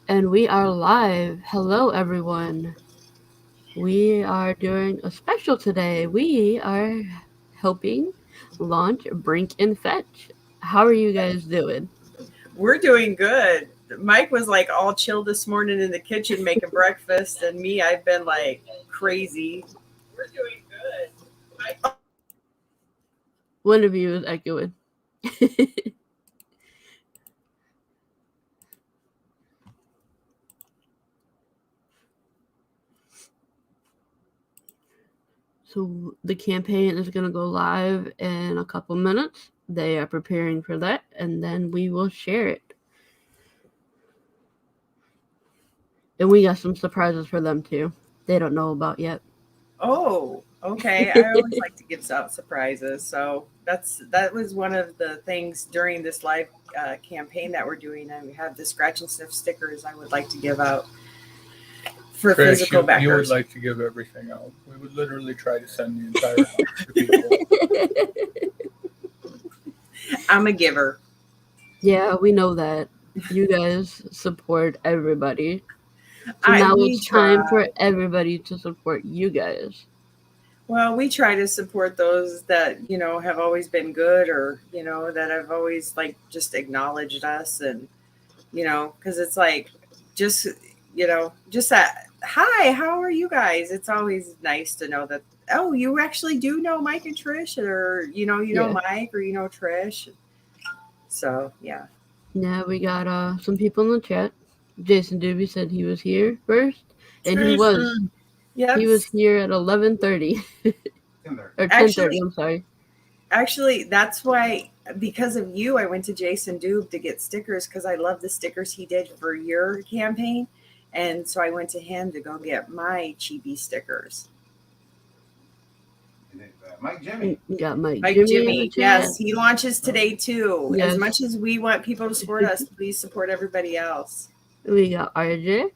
And we are live. Hello, everyone. We are doing a special today. We are helping launch Brink and Fetch. How are you guys doing? We're doing good. Mike was like all chill this morning in the kitchen making breakfast, and me, I've been like crazy. We're doing good. One of you is echoing. So the campaign is going to go live in a couple minutes. They are preparing for that, and then we will share it. And we got some surprises for them too. They don't know about yet. Oh, okay. I always like to give out surprises, so that was one of the things during this live campaign that we're doing. And we have the scratch and sniff stickers I would like to give out for Trish, physical backers. You would like to give everything out. We would literally try to send the entire house to people. I'm a giver. Yeah, we know that. You guys support everybody. So now it's time for everybody to support you guys. Well, we try to support those that, have always been good, or, that have always like just acknowledged us, and, because it's like just that, hi, how are you guys? It's always nice to know that, oh, you actually do know Mike and Trish, or, know Mike, or, Trish. So, yeah. Yeah, we got some people in the chat. Jason DUBBY said he was here first, and he was. Yep. He was here at 11:30 or 10:30. I'm sorry. Actually, that's why, because of you, I went to Jason Doob to get stickers, because I love the stickers he did for your campaign, and so I went to him to go get my chibi stickers. Mike Jimmy. You got Mike Jimmy. Yes, he launches today too. Yes. As much as we want people to support us, please support everybody else. We got RJ,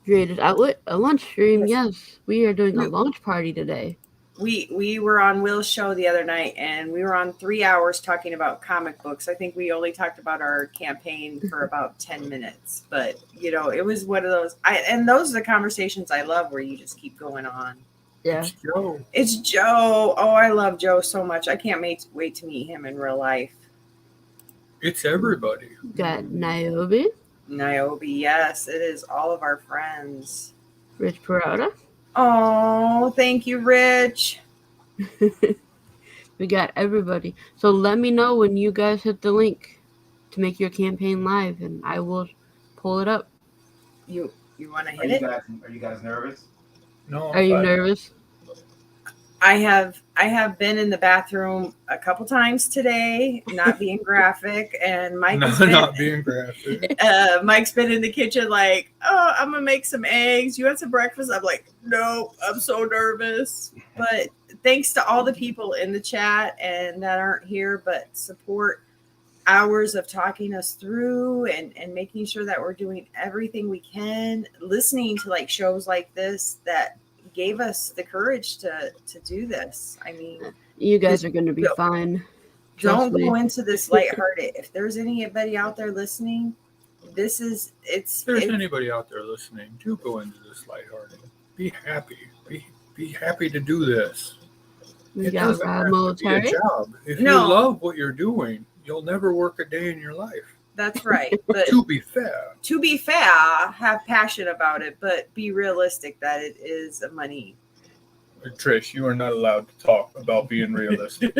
Creative Outlet, a lunch stream. Yes, we are doing a launch party today. We were on Will's show the other night, and we were on 3 hours talking about comic books. I think we only talked about our campaign for about 10 minutes, but it was one of those. And those are the conversations I love, where you just keep going on. Yeah, it's Joe. Oh, I love Joe so much. I can't wait to meet him in real life. It's everybody. Got Niobe, yes, it is all of our friends. Rich Parada. Oh, thank you, Rich. We got everybody. So let me know when you guys hit the link to make your campaign live, and I will pull it up. You want to hit it? Are you guys nervous? No. Are you nervous? I have been in the bathroom a couple times today, not being graphic, and Mike's being graphic. Mike's been in the kitchen like, oh, I'm gonna make some eggs. You want some breakfast? I'm like, no, I'm so nervous. But thanks to all the people in the chat and that aren't here, but support hours of talking us through and making sure that we're doing everything we can, listening to like shows like this that gave us the courage to do this. I mean, you guys are going to be fine. Don't go into this lighthearted. If there's anybody out there listening, if there's anybody out there listening, do go into this lighthearted. Be happy. Be happy to do this. It doesn't have to be a job. If you love what you're doing, you'll never work a day in your life. That's right. But to be fair, have passion about it, but be realistic that it is money. Trish, you are not allowed to talk about being realistic.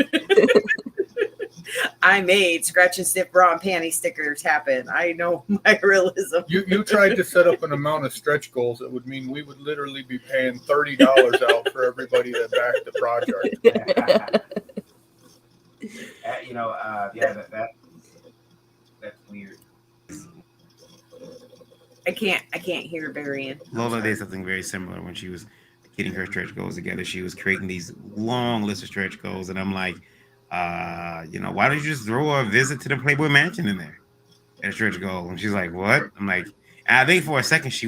I made scratch and sniff bra and panty stickers happen. I know my realism. You tried to set up an amount of stretch goals that would mean we would literally be paying $30 out for everybody that backed the project. That's weird. I can't hear Varian. Lola did something very similar when she was getting her stretch goals together. She was creating these long lists of stretch goals, and I'm like, why don't you just throw a visit to the Playboy Mansion in there as a stretch goal? And she's like, what? I'm like, I think for a second she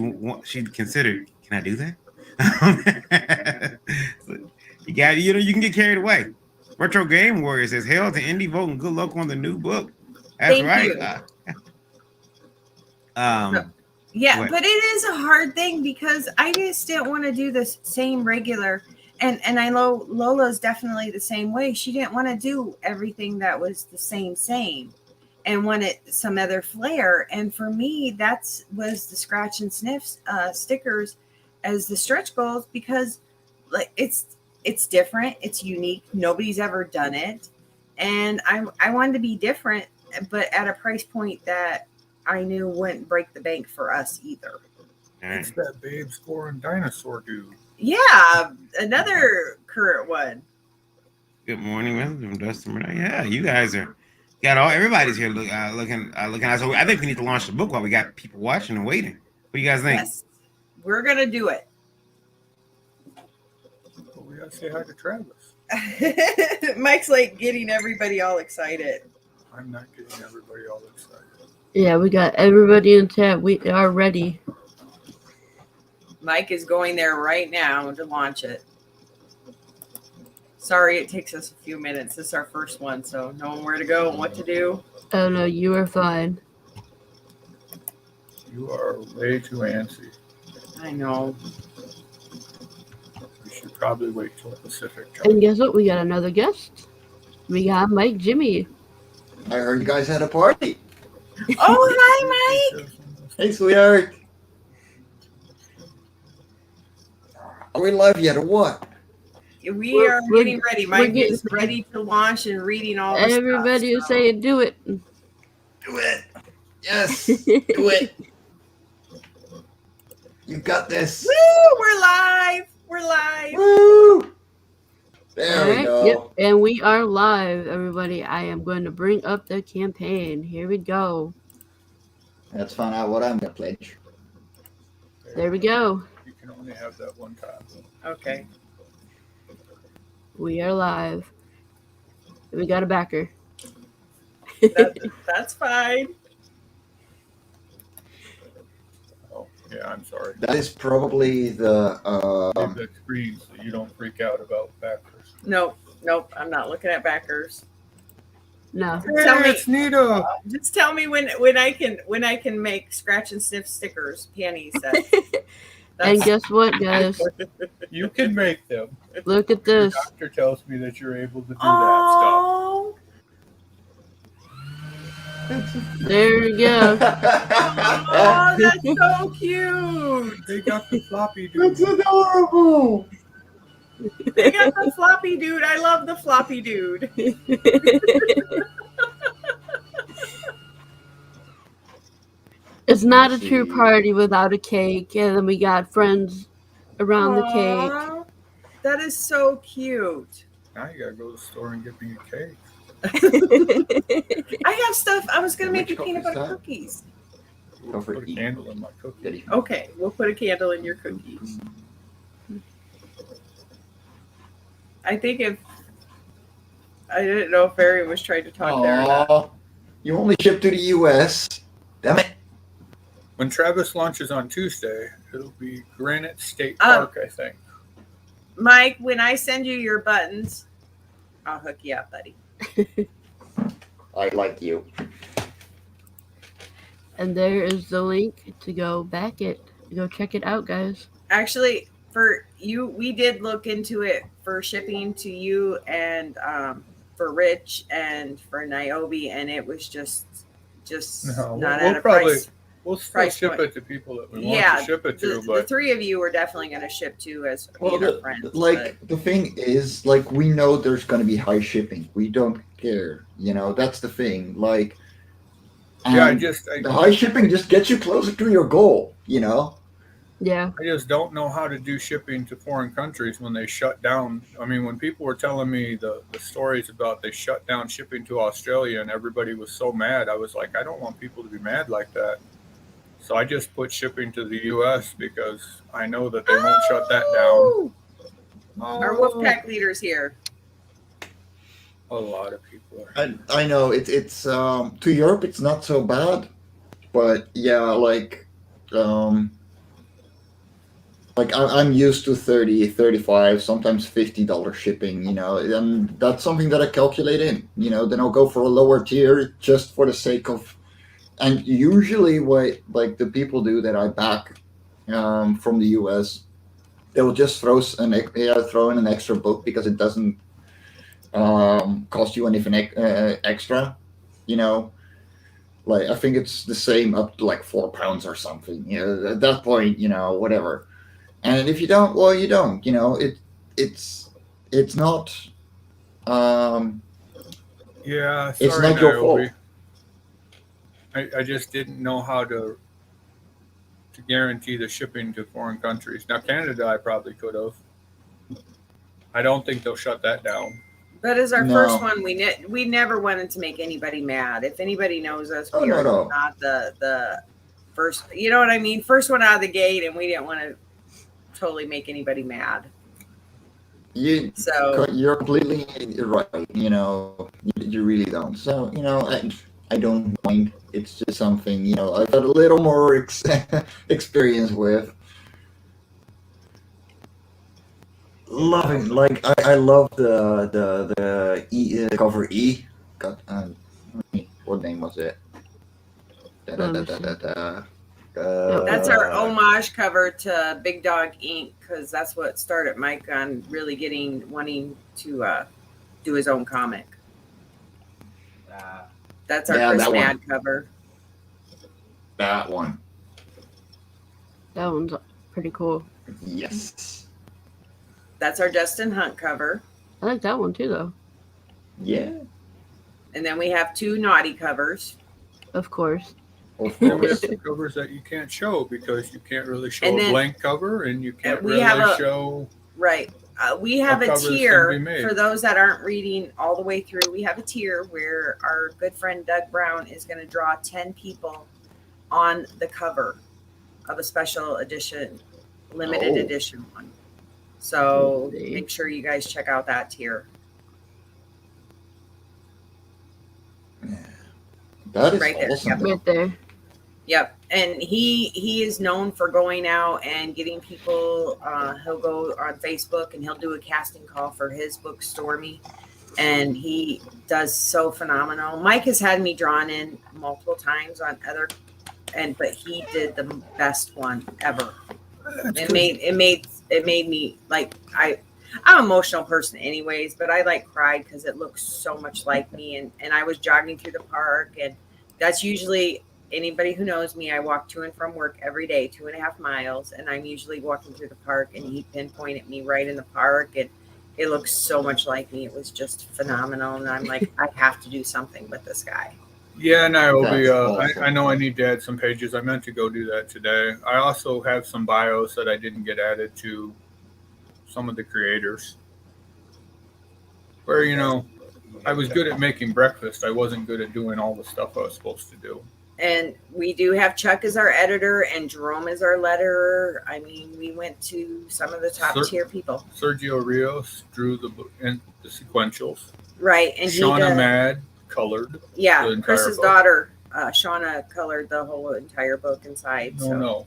considered, can I do that? You got, you can get carried away. Retro Game Warrior says, hell to indie vote and good luck on the new book. That's right. Yeah, What? but it is a hard thing because I just didn't want to do the same regular. And I know Lola's definitely the same way. She didn't want to do everything that was the same and wanted some other flair. And for me, was the scratch and sniff stickers as the stretch goals because like it's different, it's unique. Nobody's ever done it. And I wanted to be different, but at a price point that I knew wouldn't break the bank for us either. All right. It's that babe scoring dinosaur dude. Yeah, another current one. Good morning, man. From Dustin. Yeah, you guys are got all everybody's here looking out. So I think we need to launch the book while we got people watching and waiting. What do you guys think? Yes, we're gonna do it. But we gotta say hi to Travis. Mike's like getting everybody all excited. I'm not getting everybody all excited. Yeah, we got everybody in chat. We are ready. Mike is going there right now to launch it. Sorry, it takes us a few minutes. This is our first one, so knowing where to go and what to do. Oh no, you are fine. You are way too antsy. I know. We should probably wait till Pacific time. And guess what? We got another guest. We got Mike Jimmy. I heard you guys had a party. Oh, hi, Mike. Hey, sweetheart. Are we live yet or what? We are We're- getting ready. we're Mike getting- is ready to launch and reading all the Everybody stuff, is saying, "Do it." Do it. Yes. Do it. You got this. Woo! We're live. We're live. Woo. There we Alright, go. yep, and we are live, everybody. I am going to bring up the campaign. Here we go. Let's find out what I'm going to pledge. There we go. You can only have that one time. Okay. We are live. We got a backer. That's fine. Oh, yeah, I'm sorry. That is probably the Leave that screen so you don't freak out about backers. Nope. I'm not looking at backers. No. Tell me- it's Nita. Just tell me when I can make scratch and sniff stickers, panties. And guess what, guys? You can make them. Look at The this. doctor tells me that you're able to do Oh, There we go. oh, that's so cute. that stuff. They got the floppy dude. That's adorable. They got the floppy dude. I love the floppy dude. It's not a true party without a cake, and then we got friends around the cake. Aw, that is so cute. Now you gotta go to the store and get me a cake. I have stuff. I was gonna make you Which peanut cookies butter that? cookies. Go for Put a it. candle in my cookie. Goody. Okay, we'll put a candle in your cookies. I think I didn't know if Barry was trying to talk there or not. Aw, you only ship to the U.S. Damn it. When Travis launches on Tuesday, it'll be Granite State Park, I think. Mike, when I send you your buttons, I'll hook you up, buddy. I like you. And there is the link to go back it. Go check it out, guys. Actually, for you, we did look into it for shipping to you and for Rich and for Niobe, and it was just No, not we'll at a probably- price. We'll still Price ship point. it to people that we want Yeah, to ship it to, The but three of you were definitely going to ship to as Well, being our friends. the thing is, like, we know there's going to be high shipping. We don't care. You know, that's the thing. Like, yeah, and the high shipping just gets you closer to your goal, you know? Yeah. I just don't know how to do shipping to foreign countries when they shut down. I mean, when people were telling me the stories about they shut down shipping to Australia and everybody was so mad, I was like, I don't want people to be mad like that. So I just put shipping to the U.S. because I know that they won't shut that down. Our Wolfpack leader's here. A lot of people are. I know it's to Europe it's not so bad, but yeah, like I'm used to 30, 35, sometimes $50 shipping, you know, and that's something that I calculate in, you know, then I'll go for a lower tier just for the sake of and usually what like the people do that I back from the US, they will just throw in an extra book because it doesn't cost you anything extra, you know. Like I think it's the same up to like £4 or something. You know, at that point, whatever. And if you don't, well, you don't. It's it's not um, Yeah, it's sorry, not your fault. Niobe. I just didn't know how to guarantee the shipping to foreign countries. Now, Canada, I probably could have. I don't think they'll shut that down. But as our first No, one, we never wanted to make anybody mad. If anybody knows us, oh we no, are no. not the first. You know what I mean? First one out of the gate, and we didn't want to totally make anybody mad. You So you're completely right. You really don't. So I don't mind. It's just something I've got a little more experience with. Loving like I love the cover E. God, what name was it? Da, da, Let da, me da, see. da, da. that's our homage cover to Big Dog Ink, because that's what started Mike on really wanting to do his own comic. That's our Yeah, Chris that one. Mad cover. That one. That one's pretty cool. Yes. That's our Justin Hunt cover. I like that one too, though. Yeah. And then we have 2 naughty covers. Of course. Of Then we have course. some covers that you can't show because you can't really show And a then blank cover, and you can't we really have a show. right. We have A a cover that's gonna be tier made. for those that aren't reading all the way through. We have a tier where our good friend Doug Brown is going to draw 10 people on the cover of a special edition, limited Oh. edition one. So Let's see. make sure you guys check out that tier. That is Right there. awesome. Yep. though. Right there. Yep, and he is known for going out and getting people. He'll go on Facebook and he'll do a casting call for his book Stormy, and he does so phenomenal. Mike has had me drawn in multiple times on other, but he did the best one ever. It made me like I'm an emotional person anyways, but I like cried because it looks so much like me, and I was jogging through the park, and that's usually. Anybody who knows me, I walk to and from work every day, 2.5 miles, and I'm usually walking through the park, and he pinpointed me right in the park, and it looks so much like me. It was just phenomenal, and I'm like, I have to do something with this guy. Yeah, Niobe, That's awesome. I know I need to add some pages. I meant to go do that today. I also have some bios that I didn't get added to some of the creators. Where, I was good at making breakfast. I wasn't good at doing all the stuff I was supposed to do. And we do have Chuck as our editor and Jerome as our letterer. I mean, we went to some of the top tier people. Sergio Rios drew the sequentials. Right. And Shauna Mad colored. Yeah, the entire Chris's book. daughter, Shauna, colored the whole entire book inside. No.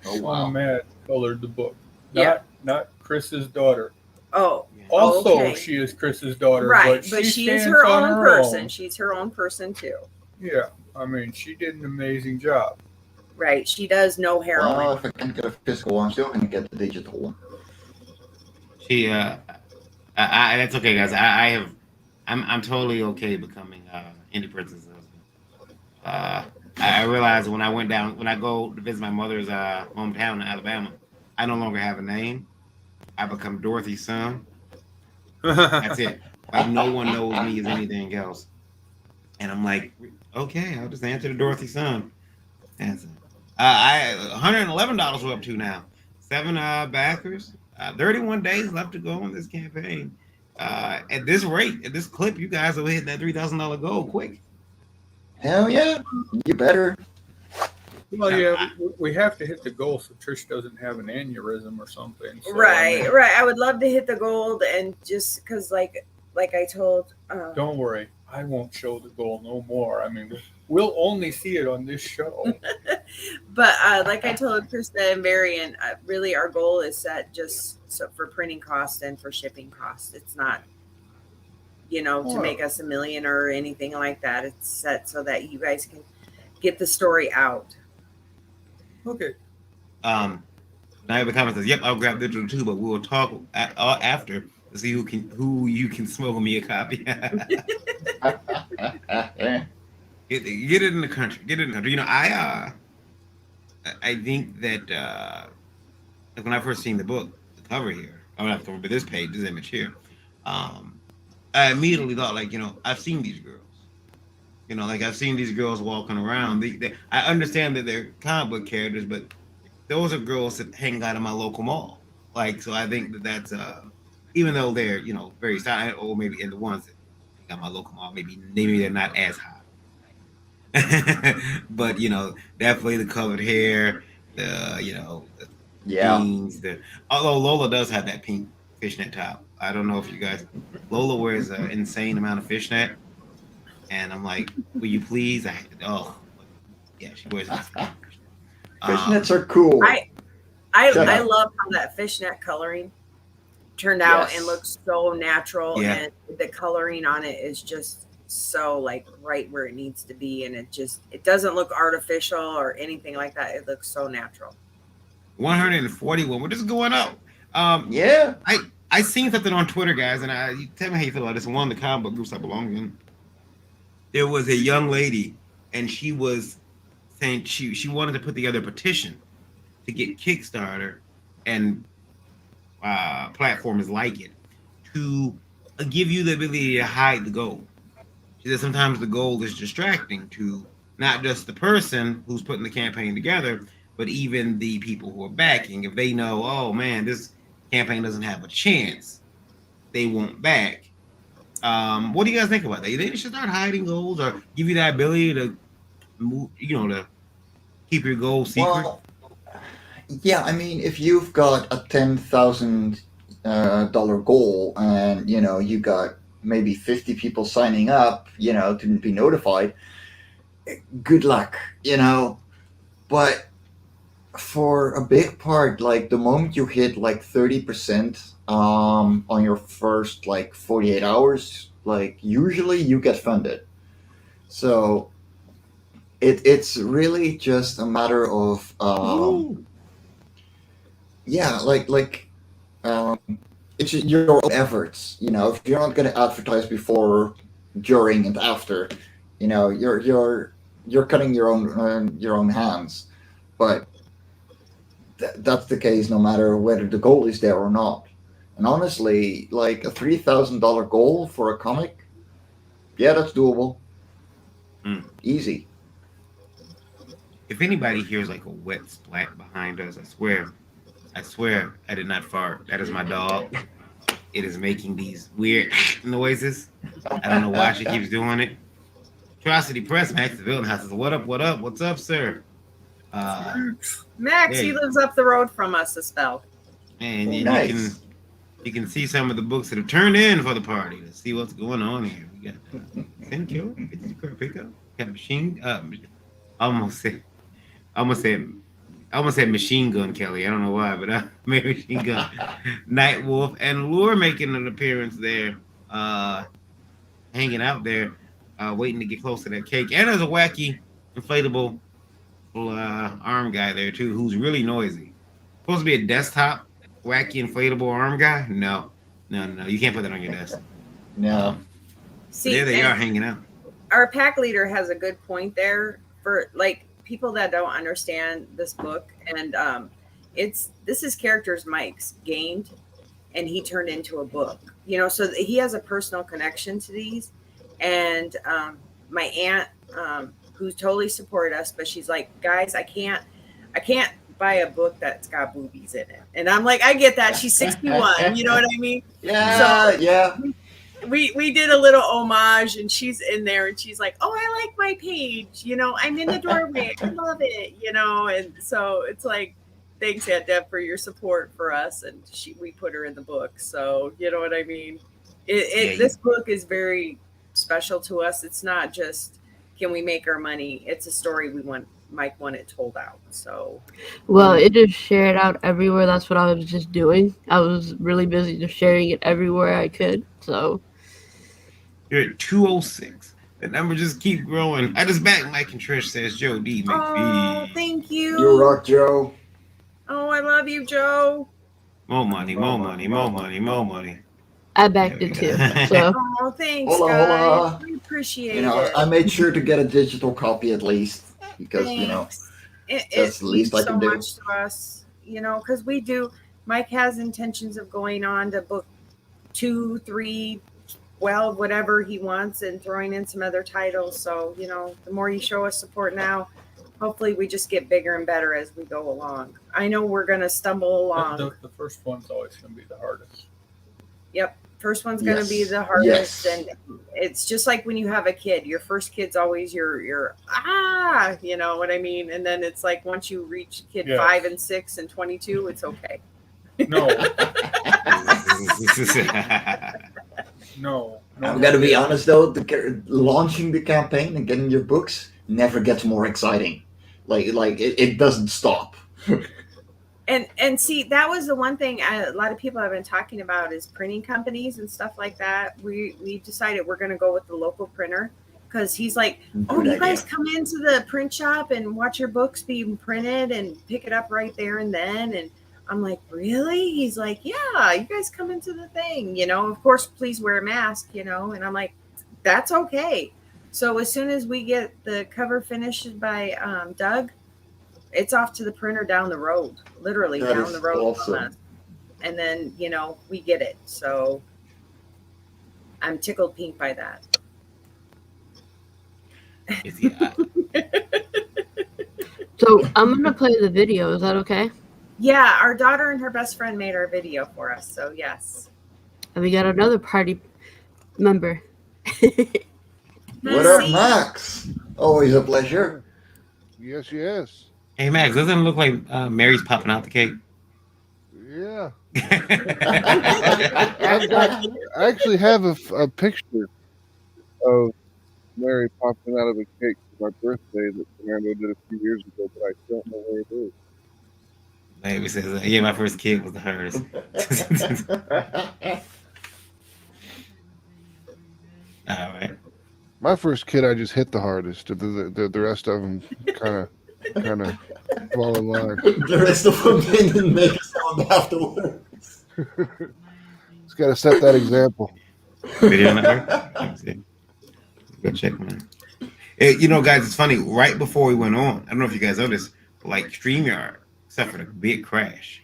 Oh Shauna wow. Mad colored the book. Yeah. Not Chris's daughter. Oh, Also, okay. She is Chris's daughter. Right, but she is stands her on own her person. own. She's her own person too. Yeah, I mean, she did an amazing job. Right, she does no heroin. Well, if I can't get a physical one, I'm still gonna get the digital one. She that's okay, guys. I'm totally okay becoming indie princess husband. I realized when I go to visit my mother's hometown in Alabama, I no longer have a name. I become Dorothy's son. That's it. Like no one knows me as anything else. And I'm like, okay, I'll just answer to Dorothy's son. That's it. $111 we're up to now. 7 backers. 31 days left to go on this campaign. At this rate, at this clip, you guys will hit that $3,000 goal quick. Hell yeah, you better. Well, yeah, we have to hit the goal so Trish doesn't have an aneurysm or something. So, Right. I would love to hit the gold, and just because, like I told. Don't worry, I won't show the goal no more. I mean, we'll only see it on this show. But like I told Krista and Barry, and really our goal is set just for printing costs and for shipping costs. It's not, to make us $1 million or anything like that. It's set so that you guys can get the story out. Okay. Now I have a comment that says, "Yep, I'll grab digital too, but we'll talk after to see who you can smuggle me a copy." Get it in the country. Get it in the country. I think that like when I first seen the book, the cover here, I'm not cover, but this page, this image here, I immediately thought like, I've seen these girls. Like I've seen these girls walking around. I understand that they're comic book characters, but those are girls that hang out in my local mall. Like, so I think that that's even though they're very stylish, or maybe in the ones that hang out my local mall, maybe they're not as hot. But definitely the covered hair, the Yeah. jeans. Although Lola does have that pink fishnet top. I don't know if you guys. Lola wears an insane amount of fishnet, and I'm like, will you please? Yeah, she wears it. Fishnets are cool. I Shut up. love how that fishnet coloring turned out Yes. and looks so natural, Yeah. and the coloring on it is just so like right where it needs to be, and it doesn't look artificial or anything like that. It looks so natural. 141. What is going up? Yeah. I seen something on Twitter, guys, and you tell me how you feel about this. One of the comic book groups I belong in. There was a young lady, and she was saying she wanted to put together a petition to get Kickstarter and platforms like it to give you the ability to hide the gold. She said sometimes the gold is distracting to not just the person who's putting the campaign together, but even the people who are backing. If they know, oh man, this campaign doesn't have a chance, they won't back. What do you guys think about that? You think they should start hiding goals or give you that ability to move, to keep your goal secret? Well, yeah. I mean, if you've got a $10,000 goal, and you got maybe 50 people signing up, to be notified, good luck, But for a big part, like the moment you hit like 30% on your first like 48 hours, like usually you get funded. So it's really just a matter of yeah, um, it's your own efforts. If you're not going to advertise before, during, and after, you're cutting your own hands. But that's the case no matter whether the goal is there or not. And honestly, like a $3,000 goal for a comic, yeah, that's doable. Easy. If anybody hears like a wet splat behind us, I swear I did not fart. That is my dog. It is making these weird noises. I don't know why she keeps doing it. Atrocity Press, Max the Building House says, what up, what's up, sir? Max, he lives up the road from us a spell. And Nice. you can see some of the books that have turned in for the party to see what's going on here. We got Senko, Pickup, got a machine. I almost said Machine Gun Kelly. I don't know why, but maybe Machine Gun. Night Wolf and Lure making an appearance there, hanging out there, waiting to get close to that cake. And there's a wacky inflatable arm guy there too, who's really noisy. Supposed to be a desktop wacky inflatable arm guy. No, you can't put that on your desk. No. See, There they are hanging out. Our pack leader has a good point there for like people that don't understand this book, and this is characters Mike's gained, and he turned into a book. So he has a personal connection to these, and my aunt, who's totally supported us, but she's like, guys, I can't buy a book that's got boobies in it, and I'm like, I get that. She's 61, you know what I mean? Yeah, yeah. We did a little homage, and she's in there, and she's like, oh, I like my page, I'm in the doorway, I love it, and so it's like, thanks, Aunt Deb, for your support for us, and we put her in the book, so you know what I mean. This book is very special to us. It's not just can we make our money, it's a story Mike wanted told out. So Well, it just shared out everywhere. That's what I was just doing. I was really busy just sharing it everywhere I could. So You're at 206. The number just keep growing. I just back Mike and Trish, says Joe D. Oh, McPhee. thank you. You rock, Joe. Oh, I love you, Joe. More money, more money, more money, more money. I backed it too. So Oh, thanks, Hola, guys. hola. We appreciate You know, it. I made sure to get a digital copy at least because Thanks. It that's the least means I so can do. much to us, because we do. Mike has intentions of going on to book 2, 3, well, whatever he wants, and throwing in some other titles. So, the more you show us support now, hopefully we just get bigger and better as we go along. I know we're going to stumble along. The first one's always going to be the hardest. Yep. First one's going to be Yes. the hardest. Yes. And it's just like when you have a kid, your first kid's always your, you know what I mean? And then it's like once you reach kid Yes. 5 and 6 and 22, it's okay. No, no. I've got to be honest though, launching the campaign and getting your books never gets more exciting. Like it doesn't stop. And see, that was the one thing a lot of people have been talking about is printing companies and stuff like that. We decided we're going to go with the local printer because he's like, oh, Good you guys idea. come into the print shop and watch your books being printed and pick it up right there and then. And I'm like, really? He's like, yeah, you guys come into the thing, of course, please wear a mask, and I'm like, that's okay. So as soon as we get the cover finished by Doug, it's off to the printer down the road, literally That down is the road from awesome. us. And then, we get it. So I'm tickled pink by that. So I'm gonna play the video. Is that okay? Yeah, our daughter and her best friend made our video for us. So yes. And we got another party member. What up, Max? Always a pleasure. Yes, yes. Hey Max, doesn't it look like Mary's popping out the cake? Yeah. I actually have a picture of Mary popping out of a cake for my birthday that Fernando did a few years ago, but I don't know where it is. Maybe says, yeah, my first kid was hers. All right. My first kid, I just hit the hardest. The rest of them kind of fall in line. The rest of them didn't make a sound afterwards. Just got to set that example. Video network. Let's see. Go check, man. Hey, guys, it's funny. Right before we went on, I don't know if you guys noticed, but like StreamYard suffered a big crash.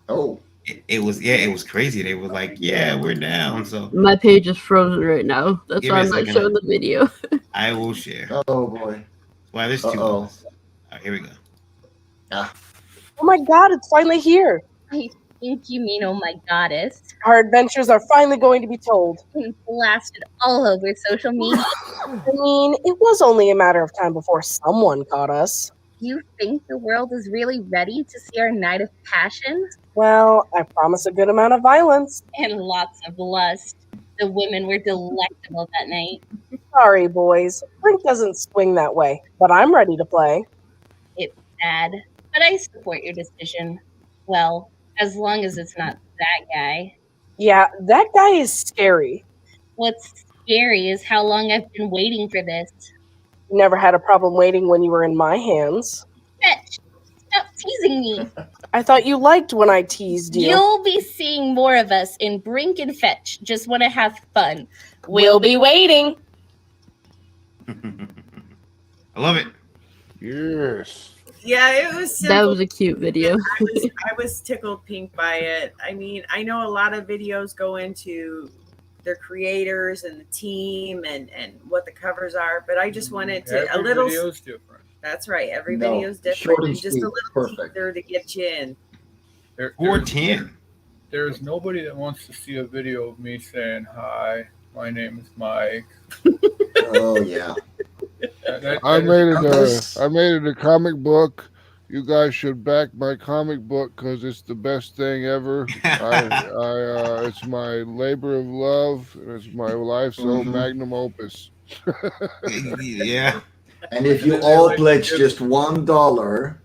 Oh. It was crazy. They were like, yeah, we're down. So My page is frozen right now. That's Give why me I'm a not second. showing the video. I will share. Oh boy. Well, there's two of us. All right, here we go. Ah. Oh my god, it's finally here. I think you mean, oh my goddess. Our adventures are finally going to be told. And blasted all over social media. I mean, it was only a matter of time before someone caught us. You think the world is really ready to see our night of passion? Well, I promise a good amount of violence. And lots of lust. The women were delectable that night. Sorry, boys. Brink doesn't swing that way, but I'm ready to play. It's sad, but I support your decision. Well, as long as it's not that guy. Yeah, that guy is scary. What's scary is how long I've been waiting for this. Never had a problem waiting when you were in my hands. Fetch, stop teasing me. I thought you liked when I teased you. You'll be seeing more of us in Brink and Fetch. Just want to have fun. We'll be waiting. I love it. Yes. Yeah, it was simple. That was a cute video. I was tickled pink by it. I mean, I know a lot of videos go into their creators and the team and what the covers are, but I just wanted to Every video's different. That's right. Every No, video is short different. and And just a sweet. little Perfect. teaser to get you in. 410. There's nobody that wants to see a video of me saying, hi, my name is Mike. Oh yeah. I made it a comic book. You guys should back my comic book because it's the best thing ever. It's my labor of love. It's my life's magnum opus. Yeah. And if you all pledge just $1,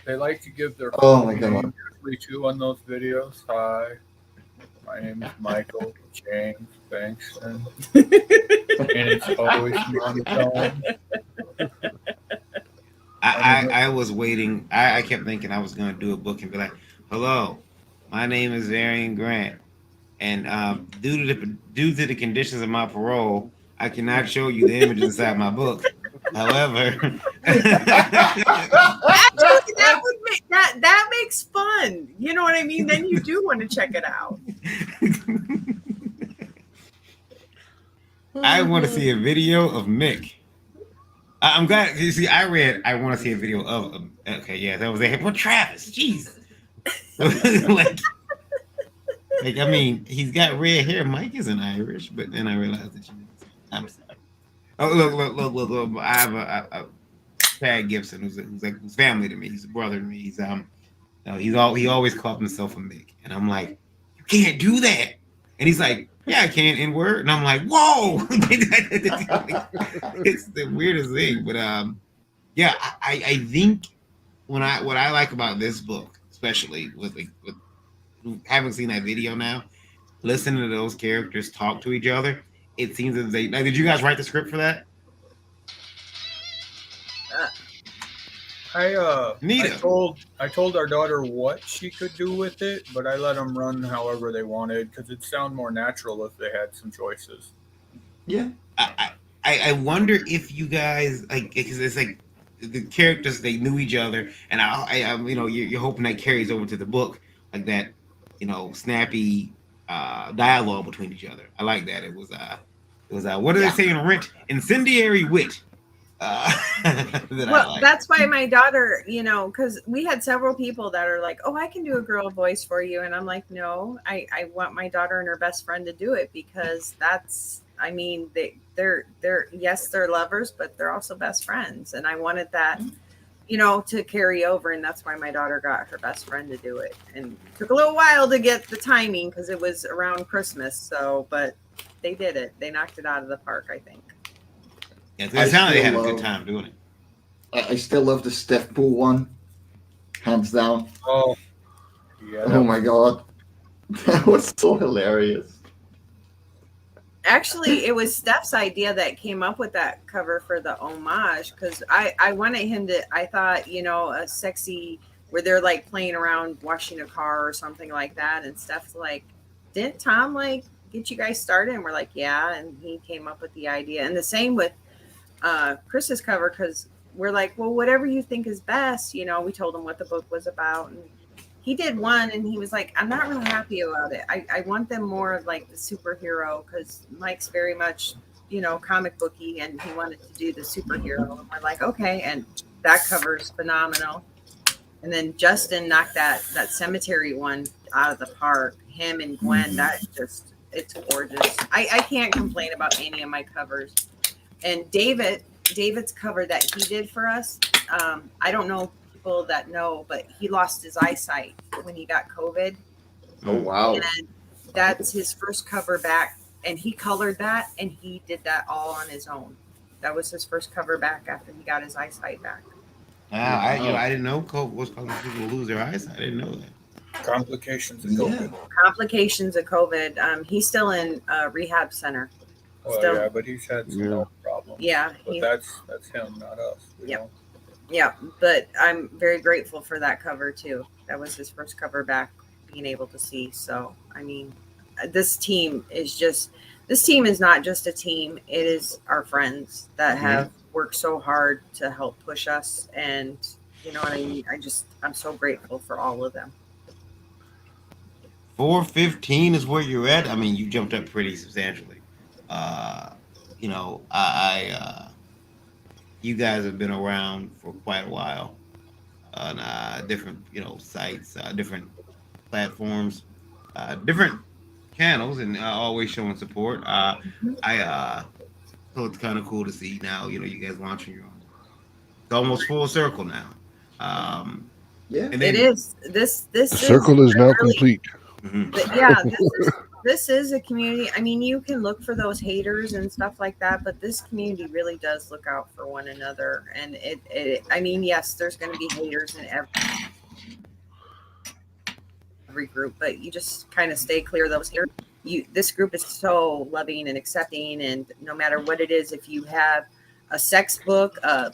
They like to give their Oh my name God. usually too on those videos. Hi, My name is Michael James Bengtson, and it's always monotone. I was waiting. I kept thinking I was going to do a book and be like, "Hello, my name is Arian Grant, and due to the conditions of my parole, I cannot show you the images inside my book. However, Actually, that would make that makes fun. You know what I mean? Then you do want to check it out. I want to see a video of Mick. I'm glad you see. I want to see a video of. Okay, yeah, that was it. Well, Travis, jeez. like I mean, he's got red hair. Mike isn't Irish, but then I realized that you. I'm sorry. Oh, look. I have a Chad Gibson, who's family to me. He's a brother to me. He always called himself a Mick, and I'm like, you can't do that. And he's like, yeah, I can in word, and I'm like, whoa, it's the weirdest thing. But yeah, I think what I like about this book, especially with having seen that video now, listening to those characters talk to each other, it seems as they did you guys write the script for that? I told our daughter what she could do with it, but I let them run however they wanted because it'd sound more natural if they had some choices. Yeah. I wonder if you guys like because it's like the characters they knew each other, and I you're hoping that carries over to the book like that, snappy dialogue between each other. I like that. It was what do they say in Rent? Incendiary wit. That's why my daughter, because we had several people that are like, oh, I can do a girl voice for you. And I'm like, no, I want my daughter and her best friend to do it because they're yes, they're lovers, but they're also best friends. And I wanted that, to carry over. And that's why my daughter got her best friend to do it. And it took a little while to get the timing because it was around Christmas. So, but they did it. They knocked it out of the park, I think. Yeah, it sounded like they had a good time doing it. I still love the Steph Pool one, hands down. Oh, yeah. Oh my god, that was so hilarious. Actually, it was Steph's idea that came up with that cover for the homage because I wanted him to. I thought a sexy where they're like playing around washing a car or something like that, and Steph's like, "Didn't Tom get you guys started?" And we're like, "Yeah," and he came up with the idea, and the same with Chris's cover because we're like, well, whatever you think is best. We told him what the book was about, and he did one, and he was like, I'm not really happy about it. I want them more of like the superhero because Mike's very much comic booky, and he wanted to do the superhero, and we're like, okay, and that cover is phenomenal. And then Justin knocked that cemetery one out of the park. Him and Gwen, it's gorgeous. I can't complain about any of my covers. And David's cover that he did for us, I don't know people that know, but he lost his eyesight when he got COVID. Oh, wow. And that's his first cover back. And he colored that, and he did that all on his own. That was his first cover back after he got his eyesight back. Wow, I didn't know COVID was causing people to lose their eyesight. I didn't know that. Complications of COVID. Complications of COVID. He's still in a rehab center. Well, yeah, but he's had some health problems. Yeah, but that's him, not us. Yep. Yeah, but I'm very grateful for that cover too. That was his first cover back, being able to see. So, this team is not just a team. It is our friends that have worked so hard to help push us, and you know what I mean. I'm so grateful for all of them. 415 is where you're at. I mean, you jumped up pretty substantially. You guys have been around for quite a while on different, sites, different platforms, different channels, and always showing support. So it's kind of cool to see now, you guys launching your own. It's almost full circle now. Yeah, and then, it is. This circle is now complete. But yeah, this is a community. I mean, you can look for those haters and stuff like that, but this community really does look out for one another. And yes, there's going to be haters in every. every group, but you just kind of stay clear of those here. This group is so loving and accepting, and no matter what it is, if you have a sex book, a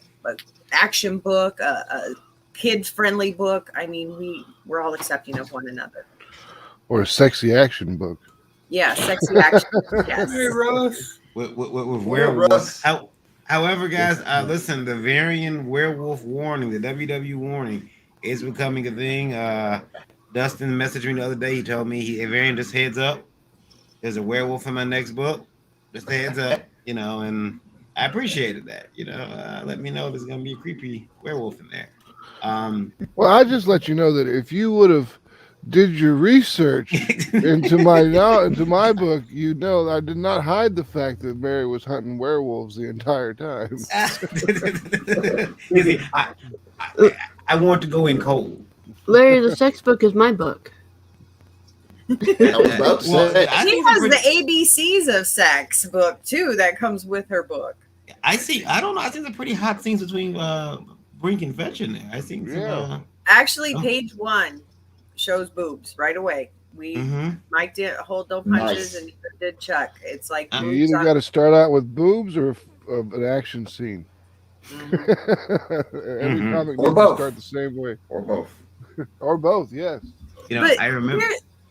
action book, a kid-friendly book, I mean, we're all accepting of one another. Or a sexy action book. Yeah, sexy action. Yes. Hey, Russ. With werewolves. However, guys, listen, the variant werewolf warning, the WW warning, is becoming a thing. Dustin messaged me the other day. He told me, Varian, just heads up. There's a werewolf in my next book. Just heads up, and I appreciated that. Let me know there's going to be a creepy werewolf in there. Well, I just let you know that if you would have did your research into my book, I did not hide the fact that Mary was hunting werewolves the entire time. I want to go in cold. Larry, the sex book is my book. I was about to say. She has the ABCs of sex book too that comes with her book. I don't know. I think there's pretty hot scenes between Brink and Fetch in there. I think. Yeah. Actually, page 1 shows boobs right away. Mike did hold no punches, and neither did Chuck. It's like you either got to start out with boobs or an action scene. Every comic needs to start the same way, or both, or both. Yes. But I remember.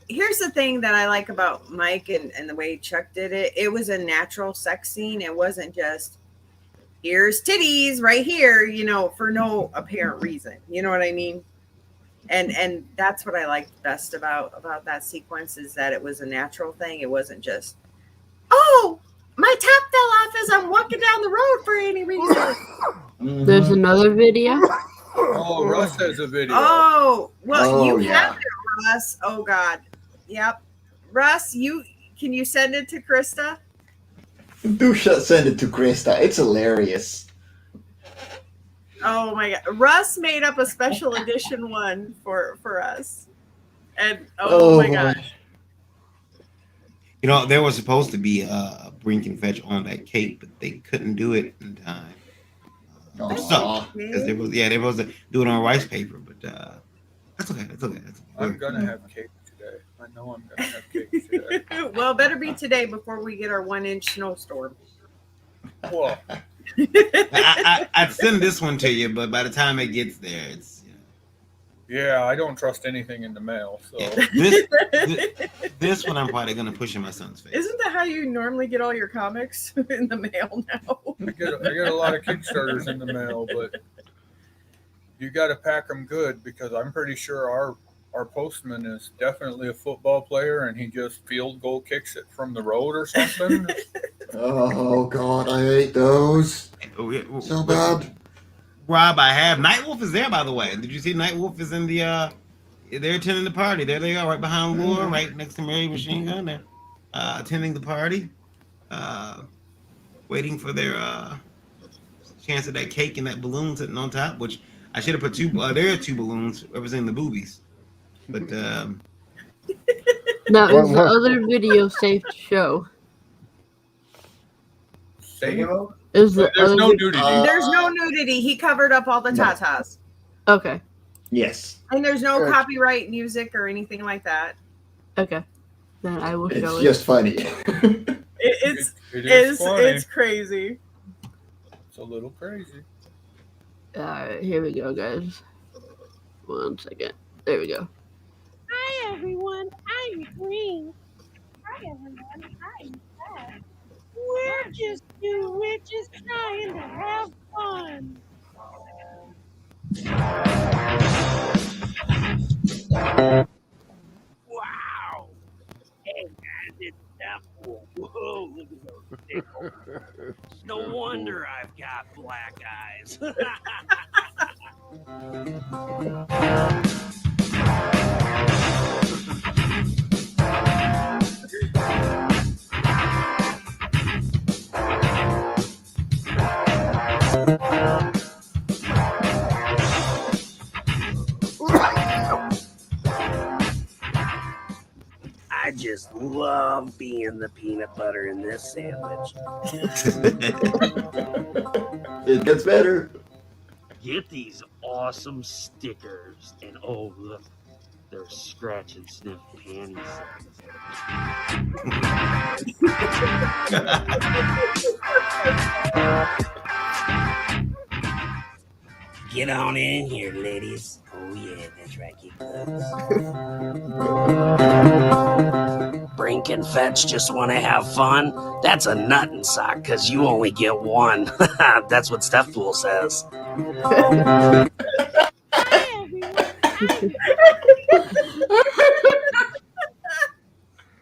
Here's the thing that I like about Mike and the way Chuck did it. It was a natural sex scene. It wasn't just here's titties right here, for no apparent reason. You know what I mean? And that's what I liked best about that sequence, is that it was a natural thing. It wasn't just, oh, my top fell off as I'm walking down the road for any reason. There's another video. Oh, Russ has a video. Oh, well, you have it, Russ. Oh God. Yep. Russ, can you send it to Krista? Do send it to Krista. It's hilarious. Oh my God. Russ made up a special edition one for us. And oh my gosh. There was supposed to be a Brink and Fetch on that cape, but they couldn't do it in time. So, because they was to do it on rice paper, but that's okay. That's okay. I'm gonna have cake today. I know I'm gonna have cake today. Well, better be today before we get our 1-inch snowstorm. Well, I'd send this one to you, but by the time it gets there, it's yeah, I don't trust anything in the mail. So this one I'm probably gonna push in my son's face. Isn't that how you normally get all your comics in the mail now? I get a lot of Kickstarters in the mail, but you got to pack them good, because I'm pretty sure our postman is definitely a football player, and he just field goal kicks it from the road or something. Oh God, I hate those. So bad. Rob, I have Nightwolf is there, by the way. Did you see Nightwolf is in the they're attending the party. There they are, right behind Laura, right next to Mary Machine Gun. They're attending the party, waiting for their chance of that cake and that balloon sitting on top, which I should have put there are 2 balloons representing the boobies. But now is the other video safe to show? Safe? There's no nudity. There's no nudity. He covered up all the tatas. Okay. Yes. And there's no copyright music or anything like that. Okay. Then I will show it. It's just funny. It's crazy. It's a little crazy. Alright, here we go, guys. 1 second. There we go. Hi, everyone. I'm Green. Hi, everyone. I'm Beth. We're just 2 witches trying to have fun. Wow. Hey, guys, it's Apple. Whoa, look at those nipples. No wonder I've got black eyes. I just love being the peanut butter in this sandwich. It gets better. Get these awesome stickers. And oh, look, their scratch and sniff panties. Get on in here, ladies. Oh yeah, that's right. Brink and Fetch just want to have fun? That's a nuttin' sock, because you only get one. That's what Steph Fool says. Hi, everyone.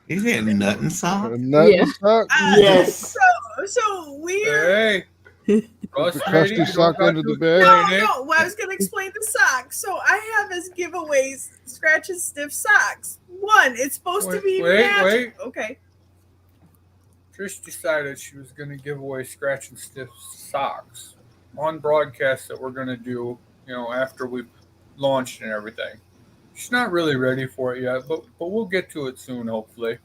Is it nuttin' sock? Nuttin' sock? Yes. So we're Hey. The crusty sock under the bed. No, well, I was gonna explain the socks. So I have as giveaways scratch and sniff socks. One, it's supposed to be magic. Okay. Trish decided she was going to give away scratch and sniff socks on broadcast that we're going to do, after we've launched and everything. She's not really ready for it yet, but we'll get to it soon, hopefully.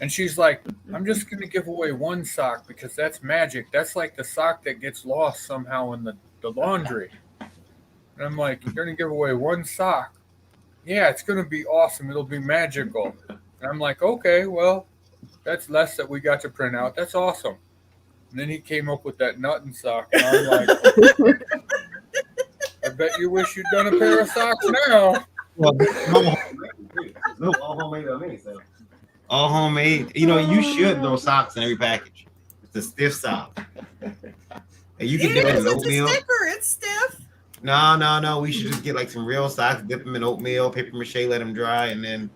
And she's like, I'm just going to give away one sock because that's magic. That's like the sock that gets lost somehow in the laundry. And I'm like, you're going to give away one sock? Yeah, it's going to be awesome. It'll be magical. And I'm like, okay, well, that's less that we got to print out. That's awesome. And then he came up with that nuttin' sock. And I'm like, I bet you wish you'd done a pair of socks now. Well, no, all homemade on me, so. All homemade. You should throw socks in every package. It's a stiff sock. And you can dip it in oatmeal. It's stiff. No. We should just get like some real socks, dip them in oatmeal, paper mache, let them dry, and then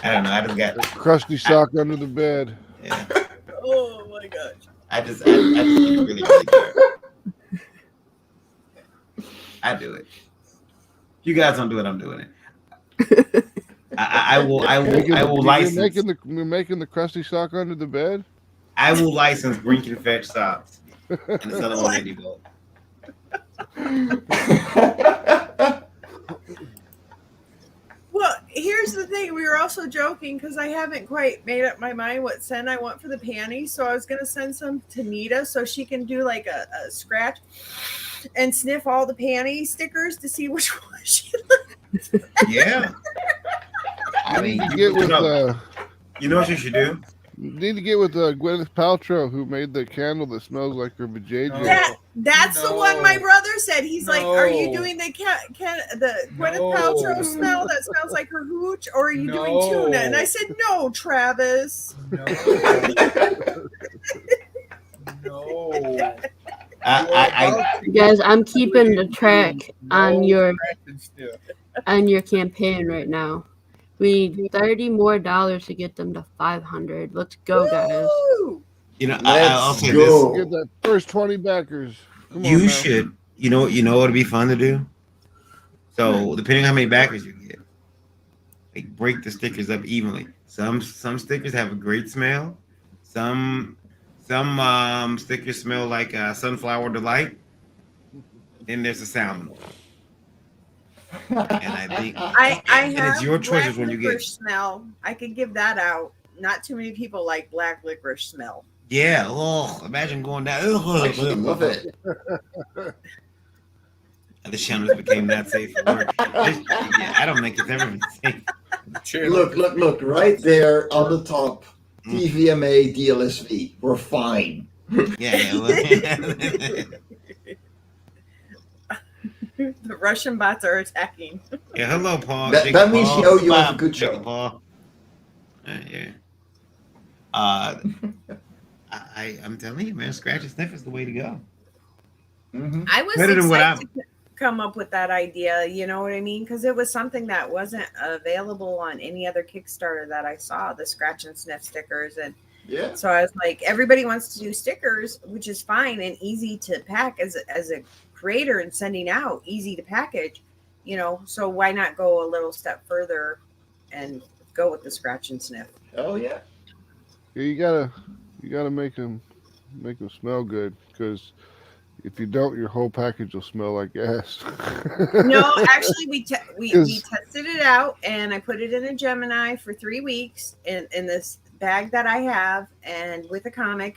I don't know. I just got crusty sock under the bed. Yeah. Oh my gosh. I just really, really care. I do it. If you guys don't do it, I'm doing it. I will license. You're making the crusty sock under the bed? I will license Brink and Fetch socks and sell them on Indiegogo. Well, here's the thing. We were also joking because I haven't quite made up my mind what scent I want for the panties. So I was going to send some to Nita so she can do like a scratch and sniff all the panty stickers to see which one she likes. Yeah. I mean, you know what you should do? You need to get with Gwyneth Paltrow, who made the candle that smells like her vajayjay. That's the one my brother said. He's like, "Are you doing the Gwyneth Paltrow smell that smells like her hooch, or are you doing tuna?" And I said, "No, Travis." No. Guys, I'm keeping the track on your campaign right now. We need $30 more to get them to 500. Let's go, guys. I'll say this. this. Get that first 20 backers. Come you on should. You know what would be fun to do? So depending on how many backers you get, like break the stickers up evenly. Some stickers have a great smell. Some stickers smell like Sunflower Delight. Then there's a salmon oil. And I think I have it's your choices when you get smell. I could give that out. Not too many people like black licorice smell. Yeah. Oh, imagine going down. I love it. The channels became that safe for work. I don't think it's ever been safe. Look, right there on the top. TVMA DLSV. We're fine. The Russian bots are attacking. Yeah, hello, Paul. That means you have a good show. Paul. Yeah. I'm telling you, man, scratch and sniff is the way to go. Mm-hmm. I was excited to come up with that idea. You know what I mean? Because it was something that wasn't available on any other Kickstarter that I saw. The scratch and sniff stickers, and so I was like, everybody wants to do stickers, which is fine and easy to pack as a creator and sending out, easy to package, so why not go a little step further and go with the scratch and sniff? Oh yeah, you gotta make them smell good, because if you don't, your whole package will smell like ass. No, actually we tested it out, and I put it in a Gemini for 3 weeks in this bag that I have, and with a comic,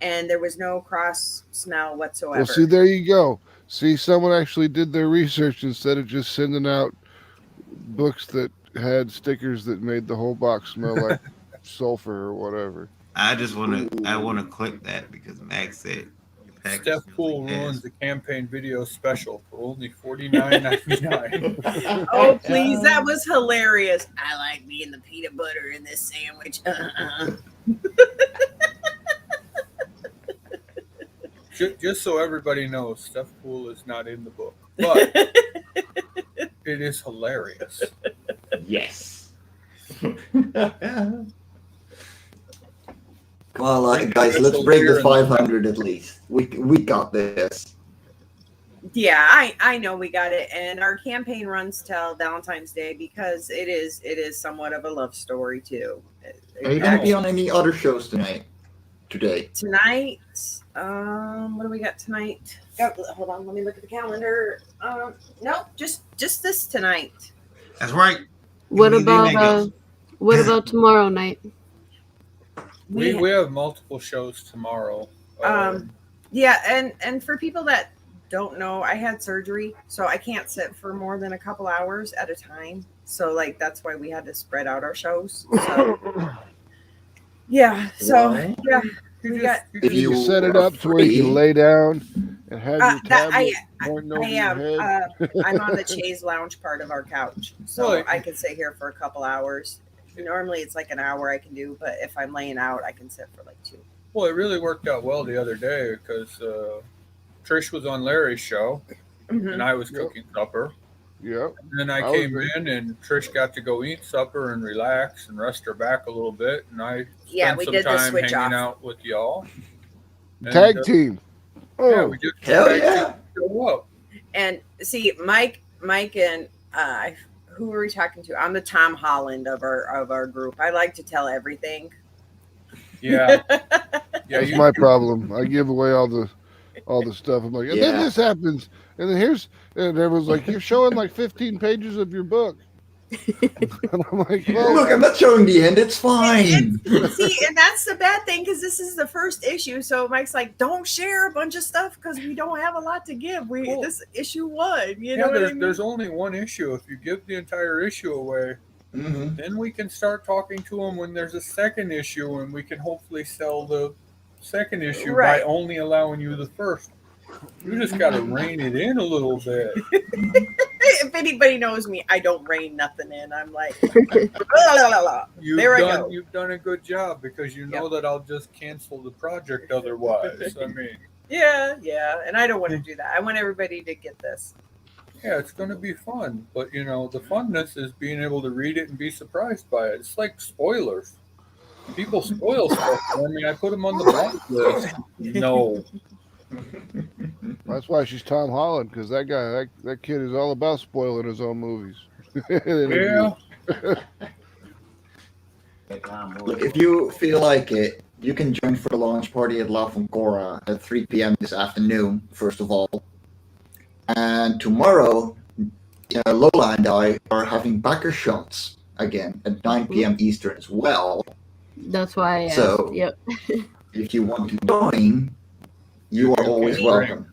and there was no cross smell whatsoever. Well, see, there you go. See, someone actually did their research instead of just sending out books that had stickers that made the whole box smell like sulfur or whatever. I want to click that because Max said your package Steph smells Poole like ruins gas. the campaign video special for only $49.99. Oh, please. That was hilarious. I like being the peanut butter in this sandwich. Just so everybody knows, Steph Poole is not in the book, but it is hilarious. Yes. Come on, guys, let's break the 500 at least. We got this. Yeah, I know we got it, and our campaign runs till Valentine's Day because it is somewhat of a love story too. Are you going to be on any other shows tonight? Today? Tonight, what do we got tonight? Oh, hold on, let me look at the calendar. No, just this tonight. That's right. What about tomorrow night? We have multiple shows tomorrow. Yeah, and for people that don't know, I had surgery, so I can't sit for more than a couple hours at a time. So like that's why we had to spread out our shows. So yeah, so yeah. If you set it up to where you can lay down and have your tablet pointing over your head. I'm on the chaise lounge part of our couch, so I can sit here for a couple hours. Normally it's like an hour I can do, but if I'm laying out, I can sit for like 2. Well, it really worked out well the other day because Trish was on Larry's show, and I was cooking supper. Yep. And then I came in, and Trish got to go eat supper and relax and rest her back a little bit, and I spent some time hanging out with y'all. And, tag team. Yeah, we just show up. And see, Mike, and who were we talking to? I'm the Tom Holland of our group. I like to tell everything. Yeah, that's my problem. I give away all the stuff. I'm like, and then this happens, and then and everyone's like, you're showing like 15 pages of your book. And I'm like, well, look, I'm not showing the end. It's fine. See, and that's the bad thing because this is the first issue. So Mike's like, don't share a bunch of stuff because we don't have a lot to give. This issue 1, you know what I mean? There's only one issue. If you give the entire issue away, then we can start talking to them when there's a second issue, and we can hopefully sell the second issue by only allowing you the first. You just got to rein it in a little bit. If anybody knows me, I don't rein nothing in. I'm like, la, la, la. You've done a good job because you know that I'll just cancel the project otherwise. I mean, yeah, and I don't want to do that. I want everybody to get this. Yeah, it's going to be fun, but the funness is being able to read it and be surprised by it. It's like spoilers. People spoil stuff for me. I put them on the block list. No. That's why she's Tom Holland, because that guy, that kid is all about spoiling his own movies. Yeah. Look, if you feel like it, you can join for the launch party at La Foncora at 3 p.m. this afternoon, first of all. And tomorrow, Lola and I are having backer shots again at 9 p.m. Eastern as well. That's why I asked. So, yep. If you want to join, you are always welcome.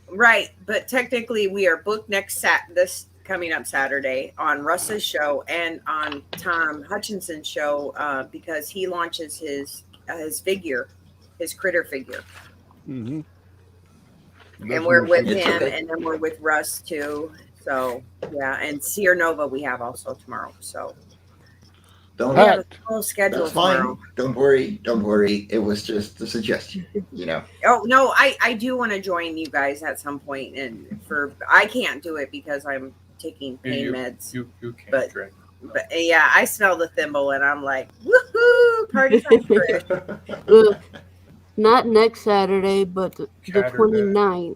Right, but technically we are booked this coming up Saturday on Russ's show and on Tom Hutchinson's show because he launches his figure, his critter figure. Mm-hmm. And we're with him, and then we're with Russ too. So yeah, and Sierra Nova we have also tomorrow. So don't have a full schedule that's fine. Tomorrow. Don't worry. It was just a suggestion, Oh no, I do want to join you guys at some point, and I can't do it because I'm taking pain meds. You can't drink. But yeah, I smell the thimble, and I'm like, woohoo, party time! Look, not next Saturday, but the 29th.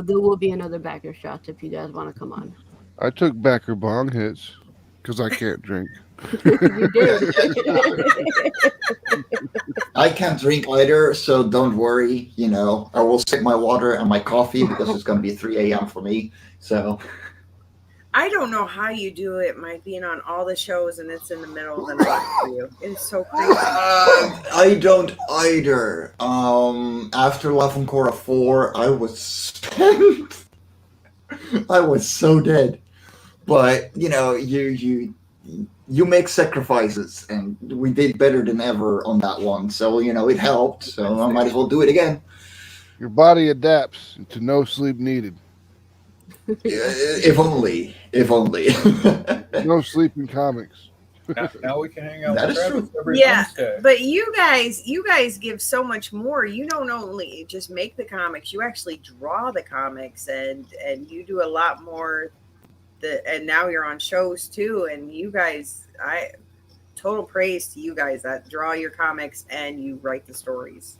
There will be another backer shot if you guys want to come on. I took backer bong hits because I can't drink. You did. I can't drink either, so don't worry. I will sip my water and my coffee because it's going to be 3 a.m. for me. So I don't know how you do it, Mike, being on all the shows and it's in the middle of the night for you. It's so crazy. I don't either. After La Foncora 4, I was spent. I was so dead. but you make sacrifices, and we did better than ever on that one. So it helped. So I might as well do it again. Your body adapts to no sleep needed. If only. If only. No sleep in comics. Now we can hang out That with is Travis true. every Yeah, Wednesday. but you guys give so much more. You don't only just make the comics, you actually draw the comics, and you do a lot more. And now you're on shows too, and you guys, total praise to you guys that draw your comics and you write the stories.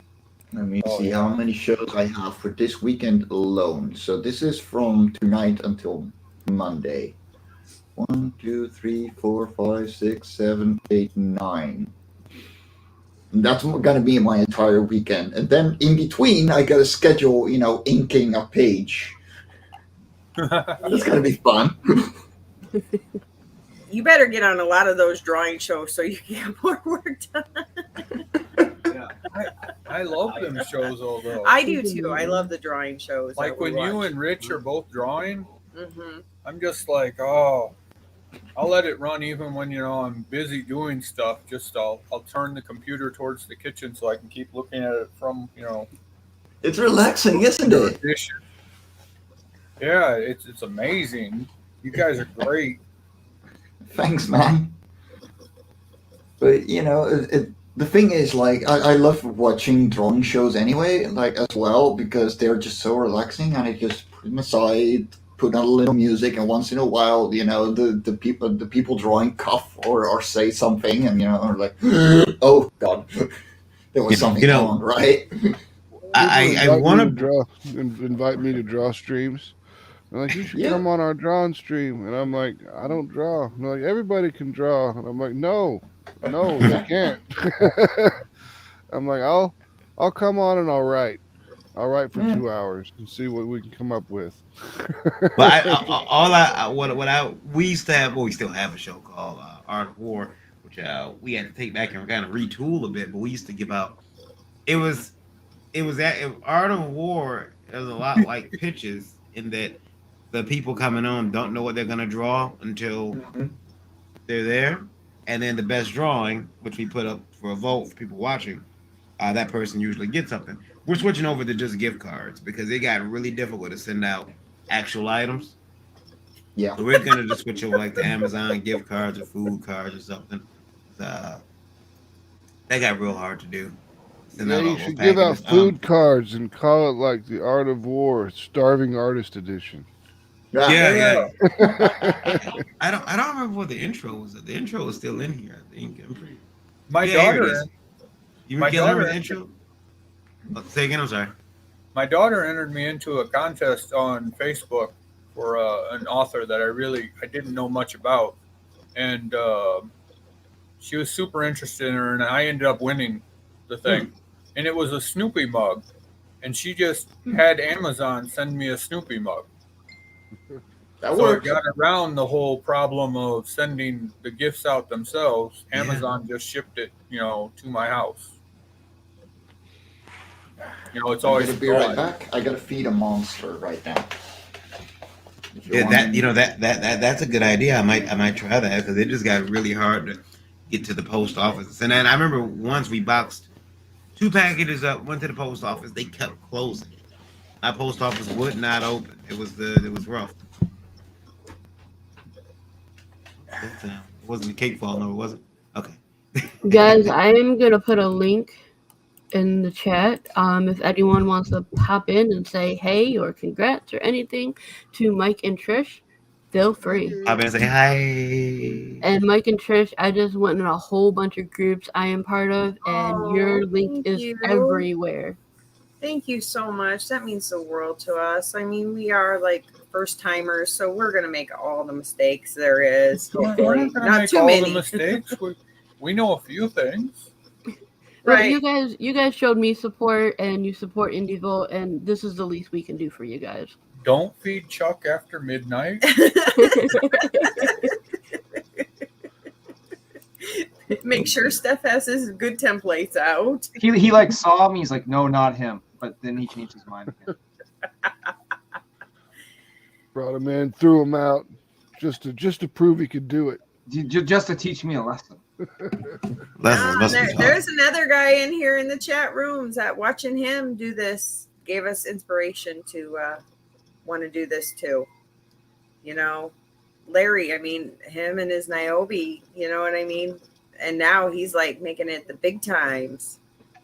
Let me see how many shows I have for this weekend alone. So this is from tonight until Monday. 1, 2, 3, 4, 5, 6, 7, 8, 9. And that's gonna be my entire weekend. And then in between, I gotta schedule, inking a page. That's gonna be fun. You better get on a lot of those drawing shows so you can get more work done. Yeah, I love them shows, although I do too. I love the drawing shows. like when you and Rich are both drawing, Mm-hmm. I'm just like, oh, I'll let it run even when I'm busy doing stuff. Just I'll turn the computer towards the kitchen so I can keep looking at it from It's relaxing, isn't it? Yeah, it's amazing. You guys are great. Thanks, man. But the thing is, like, I love watching drawing shows anyway, like as well, because they're just so relaxing, and I just put them aside, put on a little music, and once in a while, the people drawing cough or say something, and are like, oh god, there was something wrong, right? I want to draw. Invite me to draw streams. They're like, you should come on our drawing stream, and I'm like, I don't draw. And they're like, everybody can draw, and I'm like, no, they can't. I'm like, I'll come on and I'll write for 2 hours and see what we can come up with. But we used to have, well, we still have a show called Art of War, which we had to take back and kind of retool a bit. But we used to give out. It was Art of War is a lot like pitches in that the people coming on don't know what they're gonna draw until they're there, and then the best drawing, which we put up for a vote for people watching, that person usually gets something. We're switching over to just gift cards because it got really difficult to send out actual items. Yeah. So we're gonna just switch over like to Amazon gift cards or food cards or something. That got real hard to do. Yeah, you should give out food cards and call it like the Art of War, Starving Artist Edition. Yeah. I don't remember what the intro was. The intro is still in here. I think. I'm pretty. My daughter. You remember the intro? Say again. I'm sorry. My daughter entered me into a contest on Facebook for an author that I didn't know much about, and she was super interested in her, and I ended up winning the thing, and it was a Snoopy mug, and she just had Amazon send me a Snoopy mug. That so works. it got around the whole problem of sending the gifts out themselves. Amazon just shipped it, to my house. It's always. Be right back. I gotta feed a monster right now. Yeah, that's a good idea. I might try that because it just got really hard to get to the post office. And then I remember once we boxed 2 packages up, went to the post office. They kept closing. My post office would not open. It was rough. It wasn't a cake fall, no, it wasn't. Okay. Guys, I am gonna put a link in the chat. If anyone wants to pop in and say hey or congrats or anything to Mike and Trish, feel free. I'm gonna say hi. And Mike and Trish, I just went in a whole bunch of groups I am part of, and your link is everywhere. Thank you so much. That means the world to us. I mean, we are like first timers, so we're gonna make all the mistakes there is. Hopefully, not too many. Mistakes. We know a few things. Right. You guys showed me support, and you support Indievolt, and this is the least we can do for you guys. Don't feed Chuck after midnight. Make sure Steph has his good templates out. He like saw me. He's like, no, not him. But then he changed his mind again. Brought him in, threw him out. just to prove he could do it. Just to teach me a lesson. There's another guy in here in the chat rooms that watching him do this gave us inspiration to want to do this too. You know, Larry, I mean, him and his Niobe, you know what I mean? And now he's like making it the big times.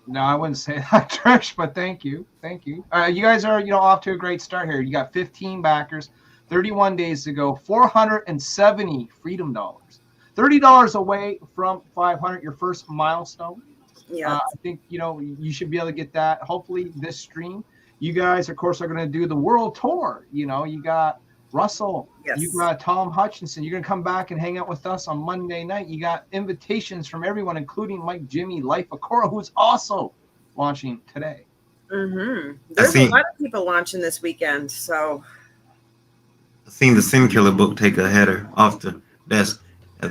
No, I wouldn't say that, Trish, but thank you. Thank you. You guys are, off to a great start here. You got 15 backers, 31 days to go, 470 freedom dollars, $30 away from 500, your first milestone. Yeah. I think, you should be able to get that. Hopefully this stream. You guys, of course, are going to do the world tour. You got Russell. Yes. You got Tom Hutchinson. You're going to come back and hang out with us on Monday night. You got invitations from everyone, including Mike, Jimmy, Life of Cora, who's also launching today. Mm-hmm. There's a lot of people launching this weekend. So I've seen the Sin Killer book take a header off the desk. I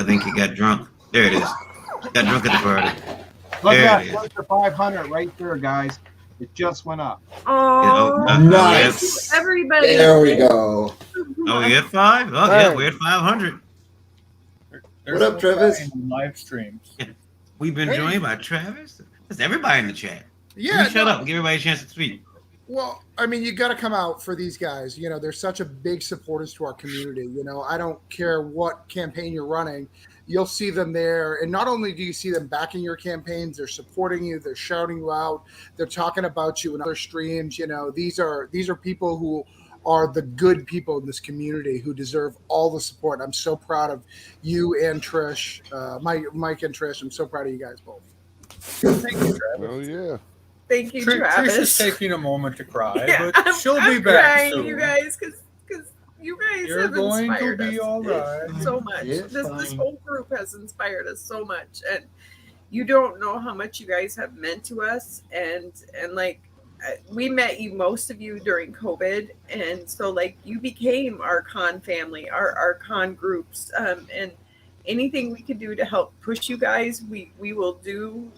think he got drunk. There it is. Got drunk at the party. Look at that, the 500 right there, guys. It just went up. Oh, nice. Everybody. There we go. Oh, we at 5? Oh, yeah, we're at 500. What up, Travis? Live streams. We've been joined by Travis. There's everybody in the chat. Yeah. Shut up and give everybody a chance to speak. Well, I mean, you got to come out for these guys. They're such a big supporters to our community. I don't care what campaign you're running. You'll see them there. And not only do you see them backing your campaigns, they're supporting you, they're shouting you out, they're talking about you in other streams. These are people who are the good people in this community who deserve all the support. I'm so proud of you and Trish, Mike and Trish. I'm so proud of you guys both. Thank you, Travis. Well, yeah. Thank you, Travis. Trish is taking a moment to cry, Yeah, but she'll be back crying, soon. you guys, because you guys You're have going inspired to be us all right. so much. It's This fine. whole group has inspired us so much, and you don't know how much you guys have meant to us. And like, we met you, most of you, during COVID, and so like you became our con family, our con groups, and anything we can do to help push you guys, we will do.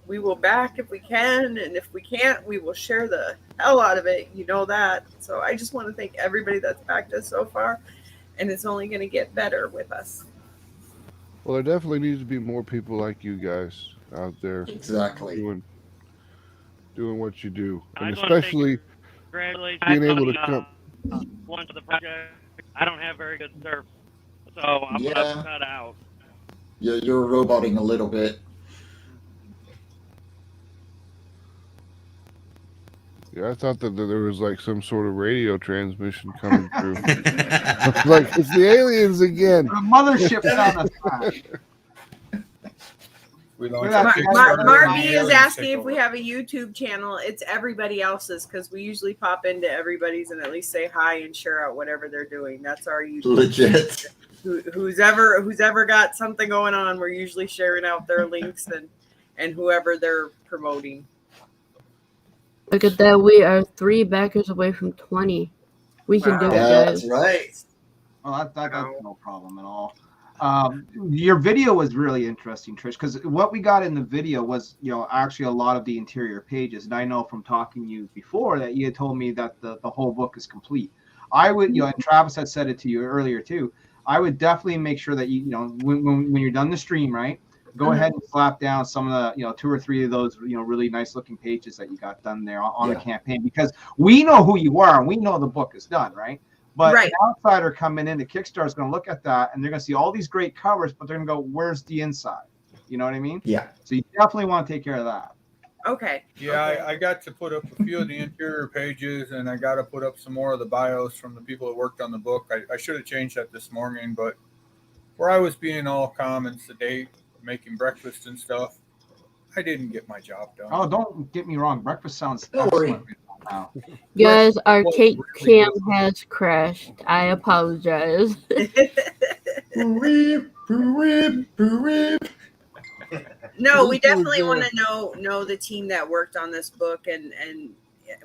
We will back if we can, and if we can't, we will share the hell out of it. You know that. So I just want to thank everybody that's backed us so far, and it's only going to get better with us. Well, there definitely needs to be more people like you guys out there. Exactly. Doing what you do, and I just wanna especially Congratulations being able to on, come. launch of the project. I don't have very good surf, so I'm gonna cut out. You're roboting a little bit. Yeah, I thought that there was like some sort of radio transmission coming through. Like, it's the aliens again. The mothership's on the side. Marby is asking if we have a YouTube channel. It's everybody else's, because we usually pop into everybody's and at least say hi and share out whatever they're doing. That's our YouTube. Legit. Who's ever got something going on, we're usually sharing out their links and whoever they're promoting. Look at that. We are 3 backers away from 20. We can do it, guys. That's right. Well, that's no problem at all. Your video was really interesting, Trish, because what we got in the video was, actually a lot of the interior pages. And I know from talking to you before that you had told me that the whole book is complete. I would, and Travis had said it to you earlier too. I would definitely make sure that when you're done the stream, right, go ahead and slap down some of the 2 or 3 of those really nice looking pages that you got done there on the campaign, because we know who you are and we know the book is done, right? But an outsider coming in, the Kickstarter is going to look at that and they're going to see all these great covers, but they're going to go, "Where's the inside?" You know what I mean? Yeah. So you definitely want to take care of that. Okay. Yeah, okay. I got to put up a few of the interior pages, and I got to put up some more of the bios from the people that worked on the book. I should have changed that this morning, but where I was being all calm and sedate, making breakfast and stuff, I didn't get my job done. Oh, don't get me wrong. Breakfast sounds Don't worry. excellent now. Guys, our cake cam has crashed. I apologize. No, we definitely want to know the team that worked on this book, and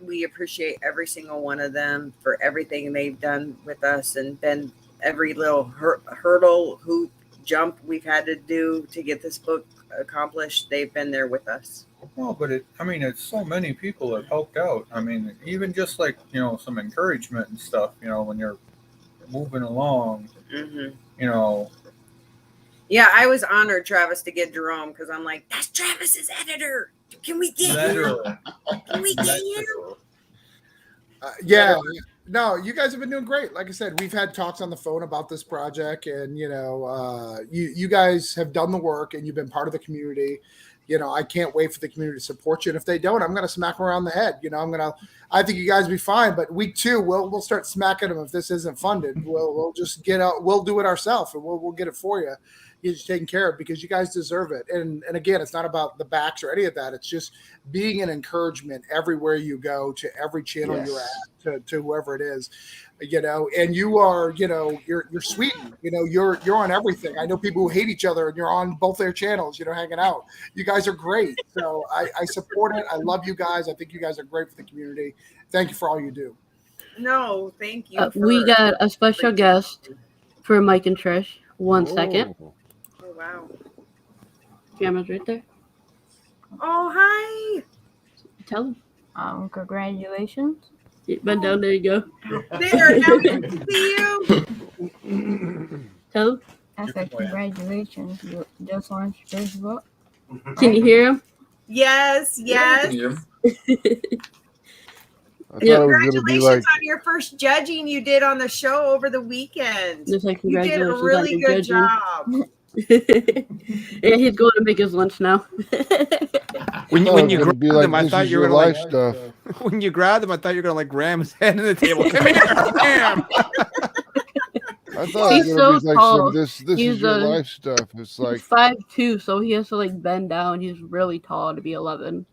we appreciate every single one of them for everything they've done with us, and been every little hurdle, hoop, jump we've had to do to get this book accomplished. They've been there with us. Well, but it's so many people have helped out. I mean, even just like, some encouragement and stuff, when you're moving along, Mm-hmm. you know. Yeah, I was honored, Travis, to get Jerome because I'm like, that's Travis's editor. Can we get him? Can we get him? Yeah. No, you guys have been doing great. Like I said, we've had talks on the phone about this project, and you guys have done the work, and you've been part of the community. I can't wait for the community to support you. And if they don't, I'm going to smack them around the head. I think you guys will be fine. But week 2, we'll start smacking them if this isn't funded. We'll just get out. We'll do it ourselves, and we'll get it for you. You're just taken care of because you guys deserve it. And again, it's not about the backs or any of that. It's just being an encouragement everywhere you go, to every channel you're at, to whoever it is, and you are, you're sweet. You're on everything. I know people who hate each other and you're on both their channels, hanging out. You guys are great. So I support it. I love you guys. I think you guys are great for the community. Thank you for all you do. No, thank you. We got a special guest for Mike and Trish. One second. Oh, wow. Camera's right there. Oh, hi. Tell him. Congratulations. Bend down. There you go. There, now I can see you. Tell him. I said congratulations. You just launched Facebook. Can you hear him? Yes, yes. Congratulations on your first judging you did on the show over the weekend. Just like, you did a really good job. Yeah, he's going to make his lunch now. When you grabbed him, I thought you were life like stuff. When you grabbed him, I thought you were gonna like ram his head on the table. Come here, bam! I thought He's it was gonna so be like tall. this He's is your life stuff. It's like 5'2", so he has to like bend down. He's really tall to be 11.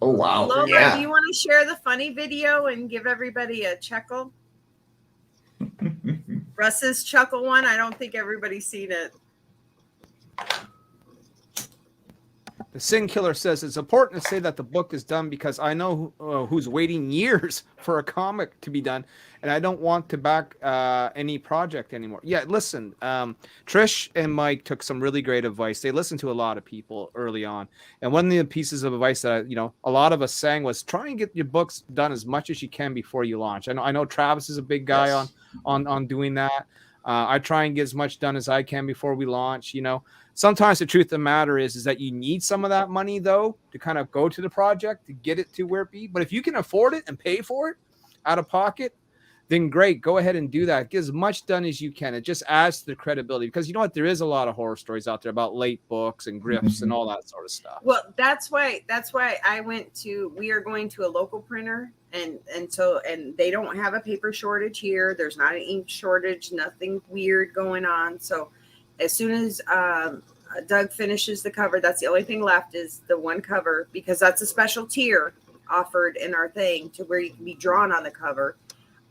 Oh wow! Lola, do you want to share the funny video and give everybody a chuckle? Russ's chuckle one. I don't think everybody's seen it. The Sin Killer says it's important to say that the book is done because I know who's waiting years for a comic to be done, and I don't want to back any project anymore. Yeah, listen, Trish and Mike took some really great advice. They listened to a lot of people early on, and one of the pieces of advice that a lot of us sang was try and get your books done as much as you can before you launch. I know Travis is a big guy on doing that. I try and get as much done as I can before we launch. Sometimes the truth of the matter is that you need some of that money, though, to kind of go to the project to get it to where it be. But if you can afford it and pay for it out of pocket, then great. Go ahead and do that. Get as much done as you can. It just adds to the credibility because you know what? There is a lot of horror stories out there about late books and grifts and all that sort of stuff. Well, that's why we are going to a local printer and they don't have a paper shortage here. There's not an ink shortage, nothing weird going on. So as soon as Doug finishes the cover, that's the only thing left is the one cover because that's a special tier offered in our thing to where you can be drawn on the cover.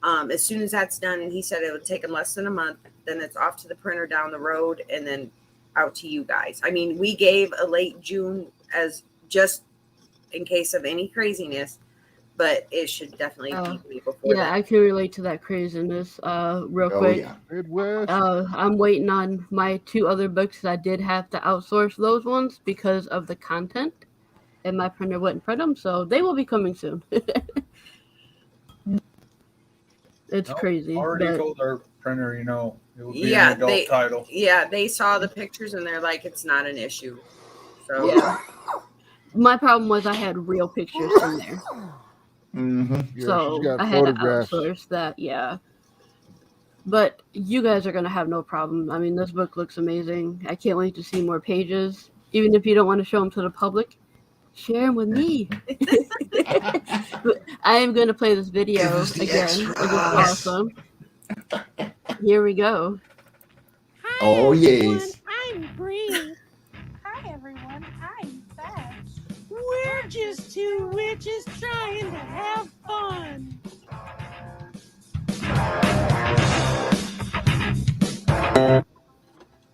As soon as that's done, and he said it would take him less than a month, then it's off to the printer down the road and then out to you guys. I mean, we gave a late June as just in case of any craziness, but it should definitely be before that. I can relate to that craziness real quick. I'm waiting on my 2 other books. I did have to outsource those ones because of the content, and my printer wouldn't print them, so they will be coming soon. It's crazy. Already told our printer, it will be an adult title. Yeah, they saw the pictures and they're like, it's not an issue. So yeah. My problem was I had real pictures in there. Yeah, So I had to outsource that, yeah. But you guys are going to have no problem. I mean, this book looks amazing. I can't wait to see more pages. Even if you don't want to show them to the public, share them with me. I am going to play this video again. It is awesome. Here we go. Hi, Oh, everyone. yes. I'm Green. Hi, everyone. I'm Fetch. We're just 2 witches trying to have fun.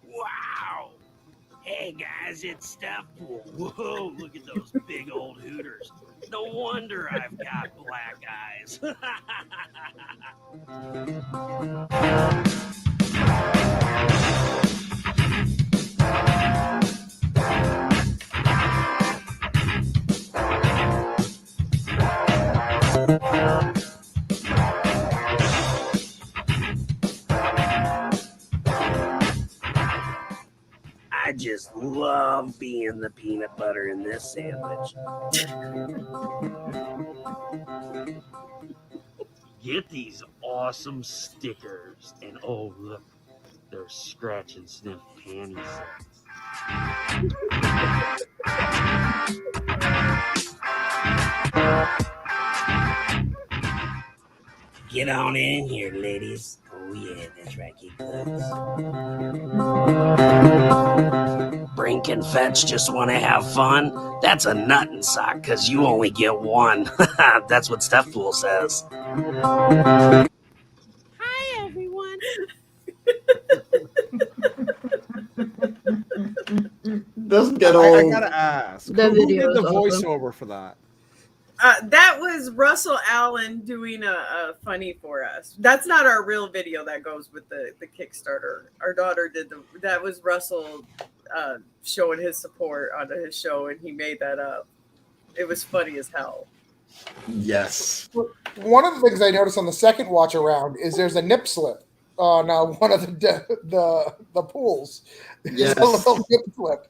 Wow. Hey, guys, it's Stuffpool. Whoa, look at those big old hooters. No wonder I've got black eyes. just love being the peanut butter in this sandwich. Get these awesome stickers. And oh, look, they're scratch and sniff panty sets. Get on in here, ladies. Oh yeah, that's right, keep close. Brink and Fetch just want to have fun? That's a nut and sock, because you only get one. That's what Steph Fool says. Hi, everyone. Doesn't get I old. gotta ask. That Who video did the is awesome. voiceover for that? That was Russell Allen doing a funny for us. That's not our real video that goes with the Kickstarter. Our daughter did that was Russell showing his support on his show, and he made that up. It was funny as hell. Yes. One of the things I noticed on the second watch around is there's a nip slip on one of the pools. There's Yes. a little nip slip,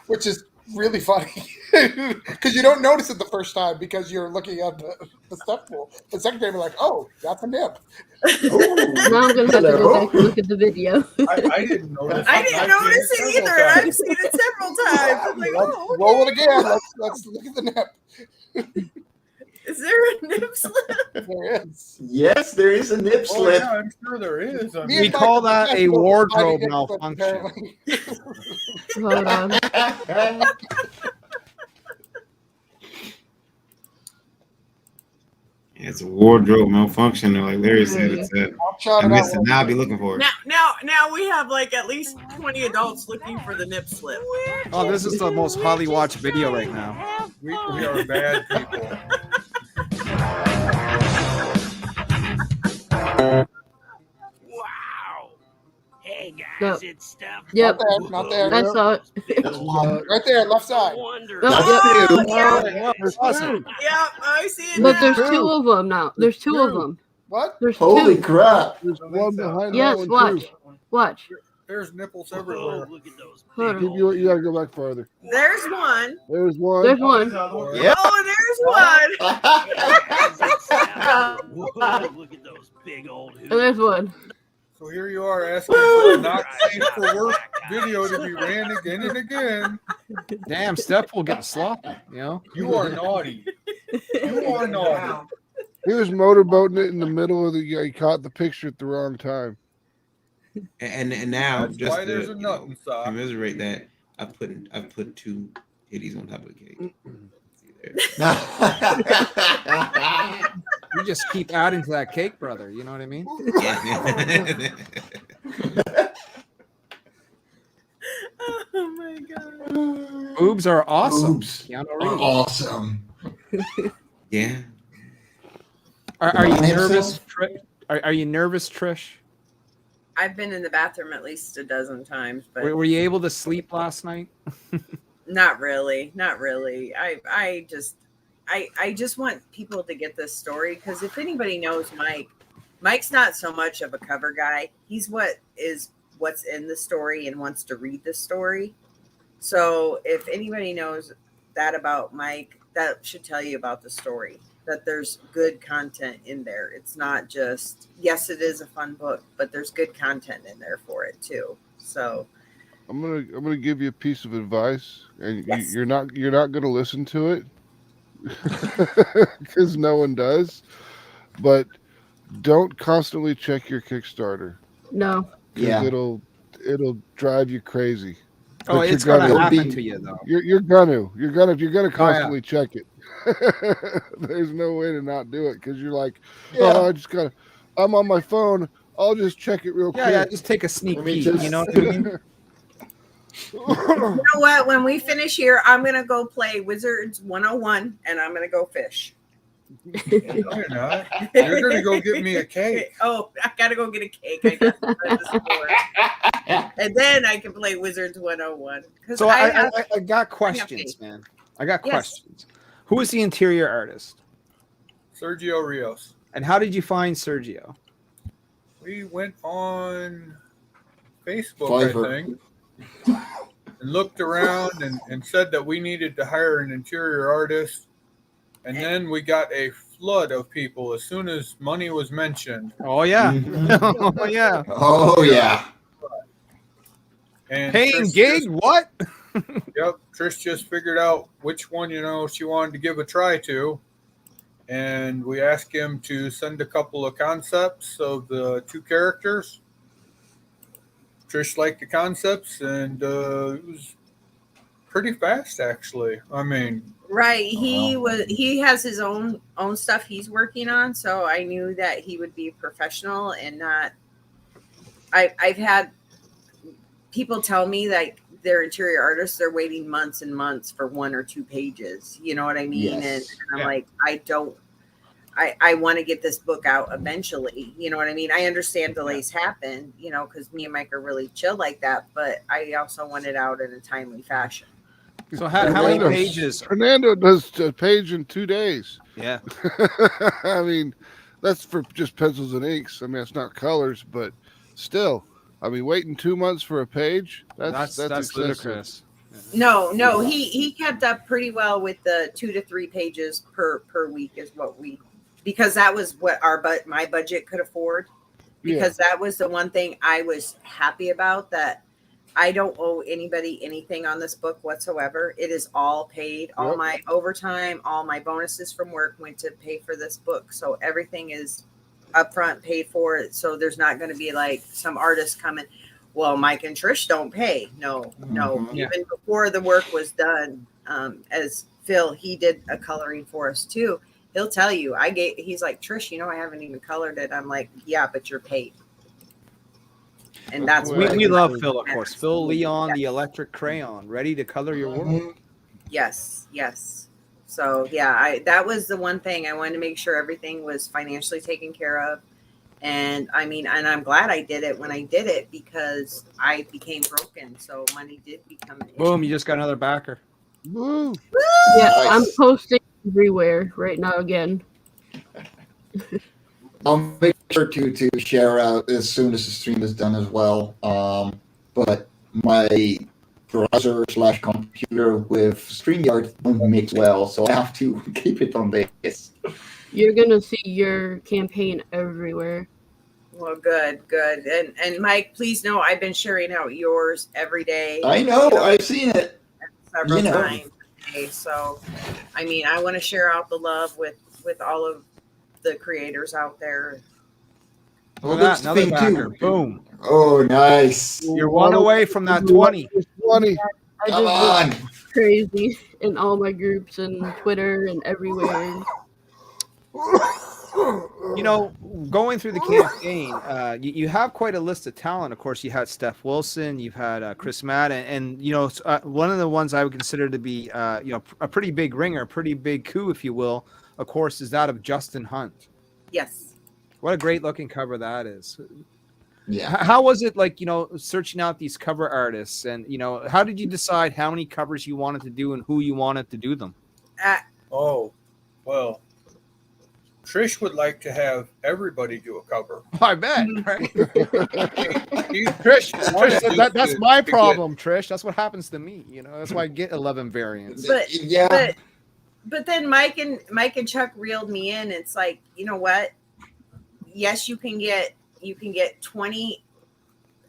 which is really funny because you don't notice it the first time because you're looking at the step pool. The second time you're like, oh, that's a nip. Now I'm gonna have to go back and look at the video. I didn't notice. I didn't notice it either. I've seen it several times. I'm like, Let's oh, roll it again. Let's look at the nip. is there a nip slip? There is. Yes, there is a nip Oh, slip. yeah, I'm sure there is. I Me mean, We and call Mike that are a the wardrobe nip slip, malfunction. apparently. Hold on. It's a wardrobe malfunction. Like Larry said, it's a missing. Now I'll be looking for it. Now we have like at least 20 adults looking for the nip slip. Oh, this is the most highly watched video right now. we are bad people. Wow. Hey guys, Yep. it's Steph. Yep. Not there. I saw it. Right there, left side. Wonder. Oh, yeah. There's awesome. Yeah, I see it But now. there's two of them now. There's two of them. What? There's Holy two. crap. There's one behind Yes, that one watch. too. Watch. There's nipples Whoa, everywhere. look at those Hold big on. You gotta go back farther. There's one. There's one. There's one. Yep. Oh, and there's one. Whoa, look at those big old And there's one. So here you are asking for a not safe for work video to be ran again and again. Damn, Steph will get sloppy, you know? You are naughty. You are naughty. He was motorboating it in the middle of the. He caught the picture at the wrong time. And now That's just why there's to a nut inside. commiserate that, I've put two titties on top of the cake. You just keep adding to that cake, brother. You know what I mean? Oh my god. Boobs are awesome. Boobs Keanu are Reeves. awesome. Yeah. Are you nervous, Trish? Are you nervous, Trish? I've been in the bathroom at least a dozen times, but Were you able to sleep last night? not really. Not really. I just want people to get this story because if anybody knows Mike's not so much of a cover guy. He's what's in the story and wants to read the story. So if anybody knows that about Mike, that should tell you about the story. That there's good content in there. It's not just, yes, it is a fun book, but there's good content in there for it too. So I'm gonna give you a piece of advice, and Yes. you're not gonna listen to it because no one does. But don't constantly check your Kickstarter. No. 'Cause Yeah. it'll drive you crazy. Oh, But it's you're gonna gonna happen be- to you though. You're gonna constantly check it. There's no way to not do it because you're like, oh, I'm on my phone. I'll just check it real quick. Yeah, just take a sneak Let me peek. just- You know what I mean? you know what? When we finish here, I'm gonna go play Wizards 101 and I'm gonna go fish. No, you're not. You're gonna go get me a cake. Oh, I gotta go get a cake. I got some at the store. And then I can play Wizards 101. So I got questions, faith. man. I got Yes. questions. Who is the interior artist? Sergio Rios. And how did you find Sergio? We went on Facebook, Fiverr. I think. and looked around and said that we needed to hire an interior artist. And then we got a flood of people as soon as money was mentioned. Oh yeah. Mhm. Oh yeah. Oh yeah. And Paying Trish gig? What? Yep, Trish just figured out which one, she wanted to give a try to. And we asked him to send a couple of concepts of the two characters. Trish liked the concepts, and it was pretty fast, actually. I mean, Right. He has his own stuff he's working on, so I knew that he would be professional and not. I've had people tell me that they're interior artists, they're waiting months and months for 1 or 2 pages. You know what I mean? Yes. And I'm like, I want to get this book out eventually. You know what I mean? I understand delays happen, because me and Mike are really chill like that, but I also want it out in a timely fashion. So how many pages? Fernando does a page in 2 days. Yeah. I mean, that's for just pencils and inks. I mean, it's not colors, but still. I mean, waiting 2 months for a page, that's ludicrous. No, he kept up pretty well with the 2 to 3 pages per week is what because that was what my budget could afford, because that was the one thing I was happy about, that I don't owe anybody anything on this book whatsoever. It is all paid. All my overtime, all my bonuses from work went to pay for this book. So everything is upfront paid for. So there's not going to be like some artist coming, well, Mike and Trish don't pay. No. Even before the work was done, as Phil, he did a coloring for us too. He'll tell you, he's like, Trish, I haven't even colored it. I'm like, yeah, but you're paid. And that's we love Phil, of course. Phil Leon, the electric crayon, ready to color your world. Yes. So yeah, that was the one thing I wanted to make sure everything was financially taken care of. And I mean, and I'm glad I did it when I did it, because I became broken. So money did become an issue. Boom, you just got another backer. Woo. Yeah, I'm posting everywhere right now again. I'll make sure to share out as soon as the stream is done as well. But my browser/computer with StreamYard don't mix well, so I have to keep it on this. You're gonna see your campaign everywhere. Well, good. And Mike, please know I've been sharing out yours every day. I know, I've seen it several times a day. So, I mean, I want to share out the love with all of the creators out there. Well, that's the thing too. Boom. Oh, nice. You're one away from that 20. 20. Come on. Crazy in all my groups and Twitter and everywhere. Going through the campaign, you have quite a list of talent. Of course, you had Steph Wilson, you've had Chris Matt, and one of the ones I would consider to be a pretty big ringer, a pretty big coup, if you will, of course, is that of Justin Hunt. Yes. What a great looking cover that is. Yeah. How was it searching out these cover artists, and how did you decide how many covers you wanted to do and who you wanted to do them? Well, Trish would like to have everybody do a cover. I bet, right? Trish, that's my problem, Trish. That's what happens to me. That's why I get 11 variants. But then Mike and Chuck reeled me in. It's like, you know what? Yes, you can get 20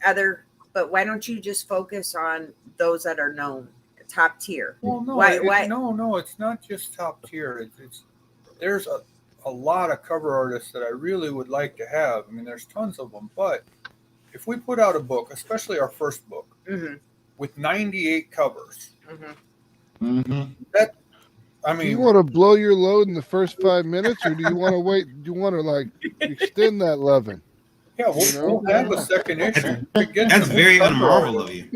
other, but why don't you just focus on those that are known, top tier? Well, no, no, it's not just top tier. There's a lot of cover artists that I really would like to have. I mean, there's tons of them, but if we put out a book, especially our first book, with 98 covers, do you want to blow your load in the first 5 minutes, or do you want to wait? Do you want to extend that 11? Yeah, we'll have a second issue. That's very unmarvel of you.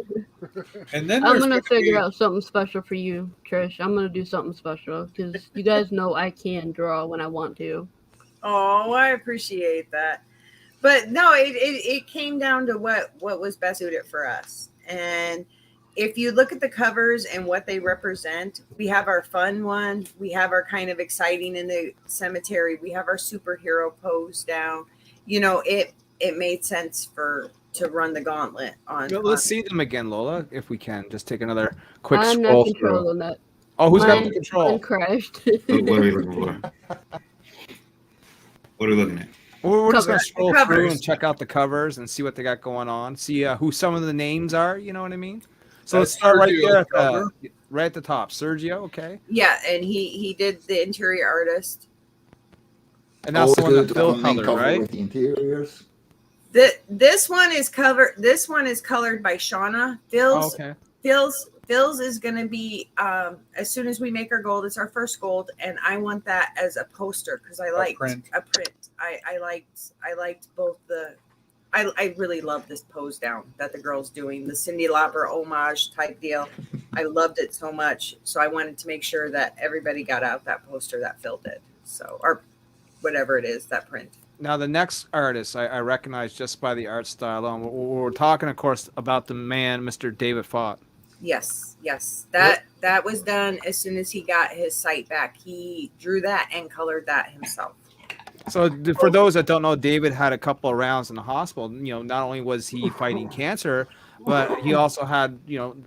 And then I'm gonna figure out something special for you, Trish. I'm gonna do something special because you guys know I can draw when I want to. Oh, I appreciate that. But no, it came down to what was best suited for us. And if you look at the covers and what they represent, we have our fun one. We have our kind of exciting in the cemetery. We have our superhero pose down. it made sense to run the gauntlet on. Let's see them again, Lola, if we can. Just take another quick I'm not scroll through. controlling that. Oh, who's got Mine- the control? mine crashed. What are we looking for? What are we looking at? We're just gonna Covers. scroll Covers. through and check out the covers and see what they got going on. See who some of the names are. You know what I mean? So let's That's start right Sergio's there at cover. right at the top. Sergio, okay, Yeah, and he did the interior artist. and that's the one that Phil main colored, cover right? with the interiors. This one is colored by Shauna. Oh, okay. Phil's is gonna be as soon as we make our gold. It's our first gold, and I want that as a poster because I liked a print. I liked both the. I really love this pose down that the girl's doing, the Cyndi Lauper homage type deal. I loved it so much, so I wanted to make sure that everybody got out that poster that Phil did. So, or whatever it is, that print. Now the next artist I recognize just by the art style alone. We're talking, of course, about the man, Mr. David Fott. Yes. That was done as soon as he got his sight back. He drew that and colored that himself. So for those that don't know, David had a couple of rounds in the hospital. You know, not only was he fighting cancer, but he also had,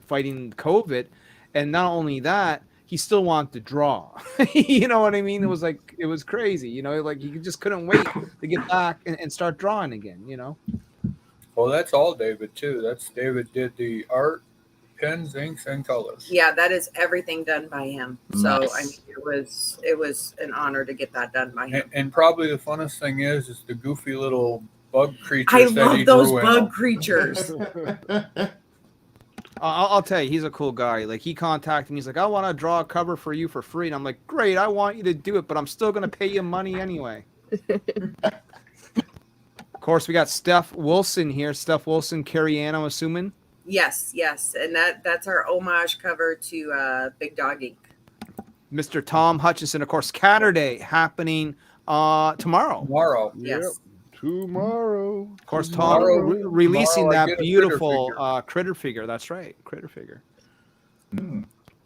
fighting COVID. And not only that, he still wanted to draw. You know what I mean? It was crazy. Like he just couldn't wait to get back and start drawing again, Well, that's all David too. David did the art, pens, inks, and colors. Yeah, that is everything done by him. So Nice. I mean, it was an honor to get that done by him. And probably the funnest thing is the goofy little bug creatures. I that he love those drew in bug them. creatures. I'll tell you, he's a cool guy. Like he contacted me. He's like, I want to draw a cover for you for free. And I'm like, great, I want you to do it, but I'm still going to pay you money anyway. Of course, we got Steph Wilson here. Steph Wilson, Carrie Ann, I'm assuming. Yes, and that's our homage cover to Big Dog Ink. Mr. Tom Hutchinson, of course, Catterday happening tomorrow. Tomorrow. Yes. Tomorrow. Of course, Tom releasing Tomorrow I that get a critter beautiful figure. critter figure. That's right, critter figure.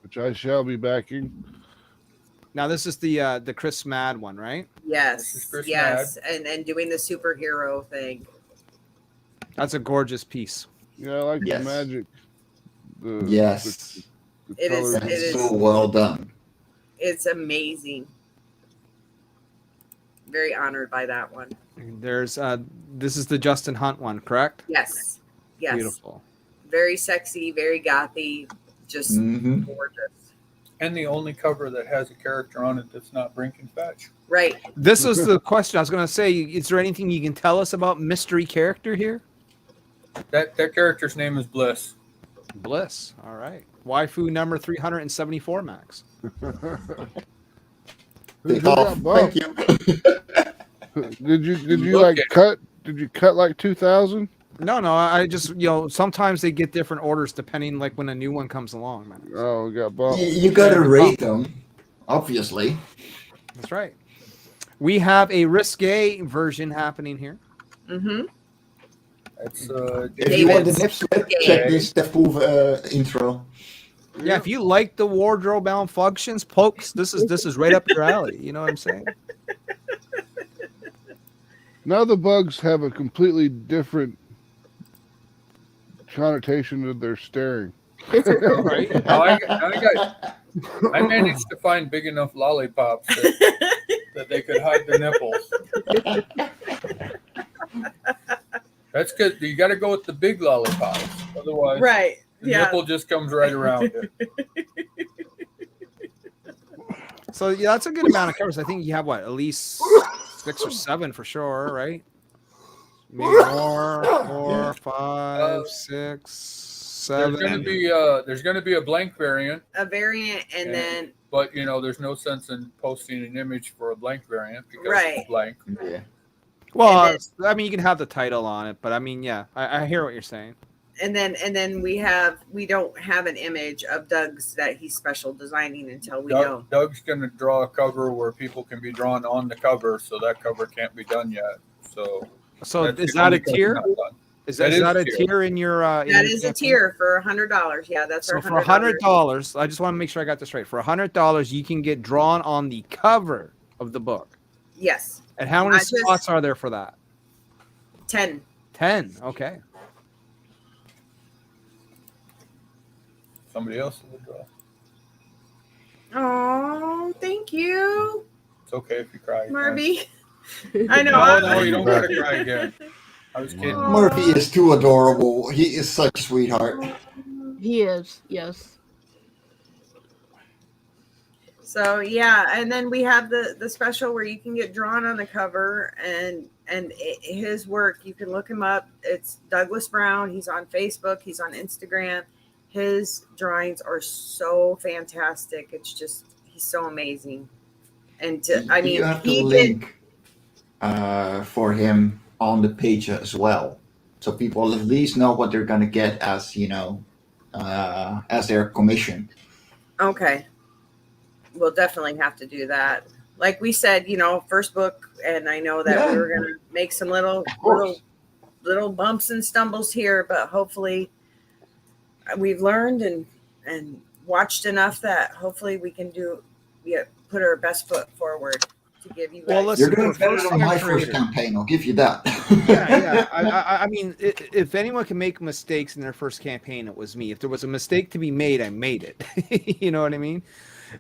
Which I shall be backing. Now this is the Chris Mad one, right? Yes, Chris and doing the superhero thing. That's a gorgeous piece. Yeah, I like Yes. the magic. Yes. The It is- colors. it is- So well done. It's amazing. Very honored by that one. There's this is the Justin Hunt one, correct? Yes. Beautiful. Very sexy, very gothy, just Mhm. gorgeous. And the only cover that has a character on it that's not Brink and Fetch. Right. This is the question I was going to say. Is there anything you can tell us about mystery character here? That character's name is Bliss. Bliss. All right. Waifu number 374, Max. Take Who off. got Thank you. Did you Look like at- cut? Did you cut like 2,000? No, I just sometimes they get different orders depending like when a new one comes along, man. Oh, we got bumped. You gotta rate them, obviously. That's right. We have a risque version happening here. Mm-hmm. That's If you want the David's nip slip, game. check this Steph Poove intro. Yeah, if you like the wardrobe malfunctions, folks, this is right up your alley. You know what I'm saying? Now the bugs have a completely different connotation of their staring. Right? Now I managed to find big enough lollipops that they could hide the nipples. That's good. You got to go with the big lollipops, otherwise, Right. the Yeah. nipple just comes right around it. So yeah, that's a good amount of covers. I think you have at least 6 or 7 for sure, right? Maybe more, 4, 5, 6, 7. There's gonna be a blank variant, A variant, and then but there's no sense in posting an image for a blank variant because Right. it's blank. Yeah. Well, And I mean, you can have the title on it, but I mean, yeah, I hear what you're saying. and then we don't have an image of Doug's that he's special designing until we know. Doug's gonna draw a cover where people can be drawn on the cover, so that cover can't be done yet. So that's is the that only a cover tier? not done. Is That that is a tier. tier in your? That is a tier for $100. Yeah, that's So our for $100, I just want to make sure I got this right. For $100, you can get drawn on the cover of the book. Yes. And how many Not just- spots are there for that? 10. 10. Okay. Somebody else will draw. Oh, thank you, It's okay if you cry. Marby. I know. No, you don't gotta cry again. I was kidding. Murphy is too adorable. He is such a sweetheart. He is, yes. So yeah, and then we have the special where you can get drawn on the cover, and his work, you can look him up. It's Douglas Brown. He's on Facebook. He's on Instagram. His drawings are so fantastic. It's just, he's so amazing. And You have to link for him on the page as well, so people at least know what they're gonna get as as their commission. Okay. We'll definitely have to do that. Like we said, first book, and I know that we were going to make some little bumps and stumbles here, but hopefully we've learned and watched enough that hopefully we can put our best foot forward to give you guys. Well, listen, You're doing better than my first campaign. I'll give you that. Yeah. I mean, if anyone can make mistakes in their first campaign, it was me. If there was a mistake to be made, I made it. You know what I mean?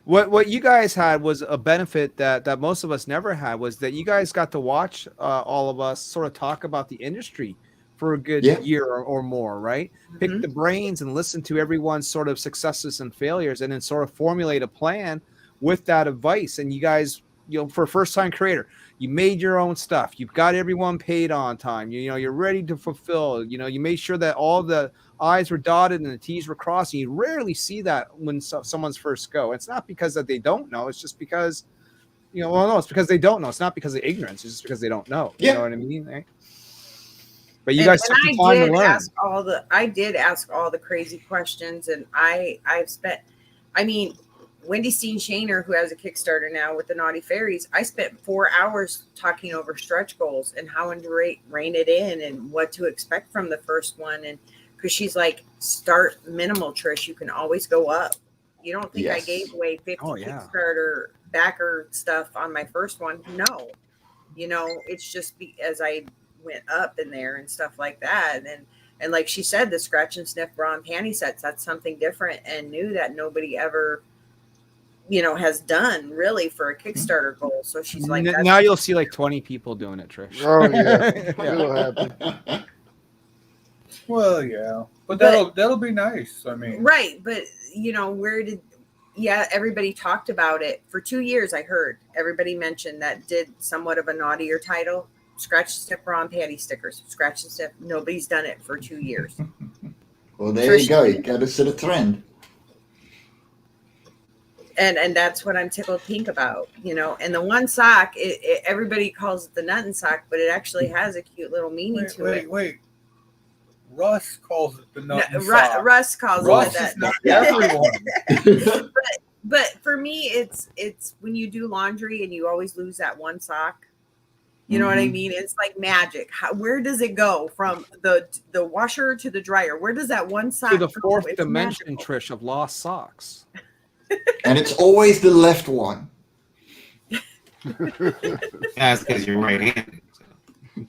What you guys had was a benefit that most of us never had, was that you guys got to watch all of us sort of talk about the industry for a good year or more, right? Pick the brains and listen to everyone's sort of successes and failures, and then sort of formulate a plan with that advice. And you guys, for a first-time creator, you made your own stuff. You've got everyone paid on time. You're ready to fulfill. You made sure that all the I's were dotted and the T's were crossed. You rarely see that when someone's first go. It's not because that they don't know. It's just because, no, it's because they don't know. It's not because of ignorance. It's just because they don't know. You know what I mean? Right? But you guys took the time to learn. I did ask all the crazy questions, and I've spent, Wendy Steen Shaner, who has a Kickstarter now with the Naughty Fairies, I spent 4 hours talking over stretch goals and how to rein it in and what to expect from the first one. And because she's like, start minimal, Trish. You can always go up. You don't think I gave away 50 Kickstarter backer stuff on my first one? No. It's just as I went up in there and stuff like that. And like she said, the scratch and sniff bra and panty sets, that's something different and new that nobody ever has done really for a Kickstarter goal. So she's like, now you'll see like 20 people doing it, Trish. Oh yeah, it'll happen. Well, yeah, but that'll be nice. Right, but everybody talked about it for 2 years. I heard everybody mention that did somewhat of a naughtier title. Scratch and sniff bra and panty stickers. Scratch and sniff. Nobody's done it for 2 years. Well, there you go. You got to set a trend. And that's what I'm tickled pink about, And the one sock, everybody calls it the nuttin' sock, but it actually has a cute little meaning to it. Wait. Russ calls it the nuttin' sock. Russ calls Russ it that. Is not everyone. but for me, it's when you do laundry and you always lose that one sock. You know what I mean? It's like magic. Where does it go from the washer to the dryer? Where does that one sock to the fourth go? dimension, magical. Trish, of lost socks? And it's always the left one. That's because you're right-handed.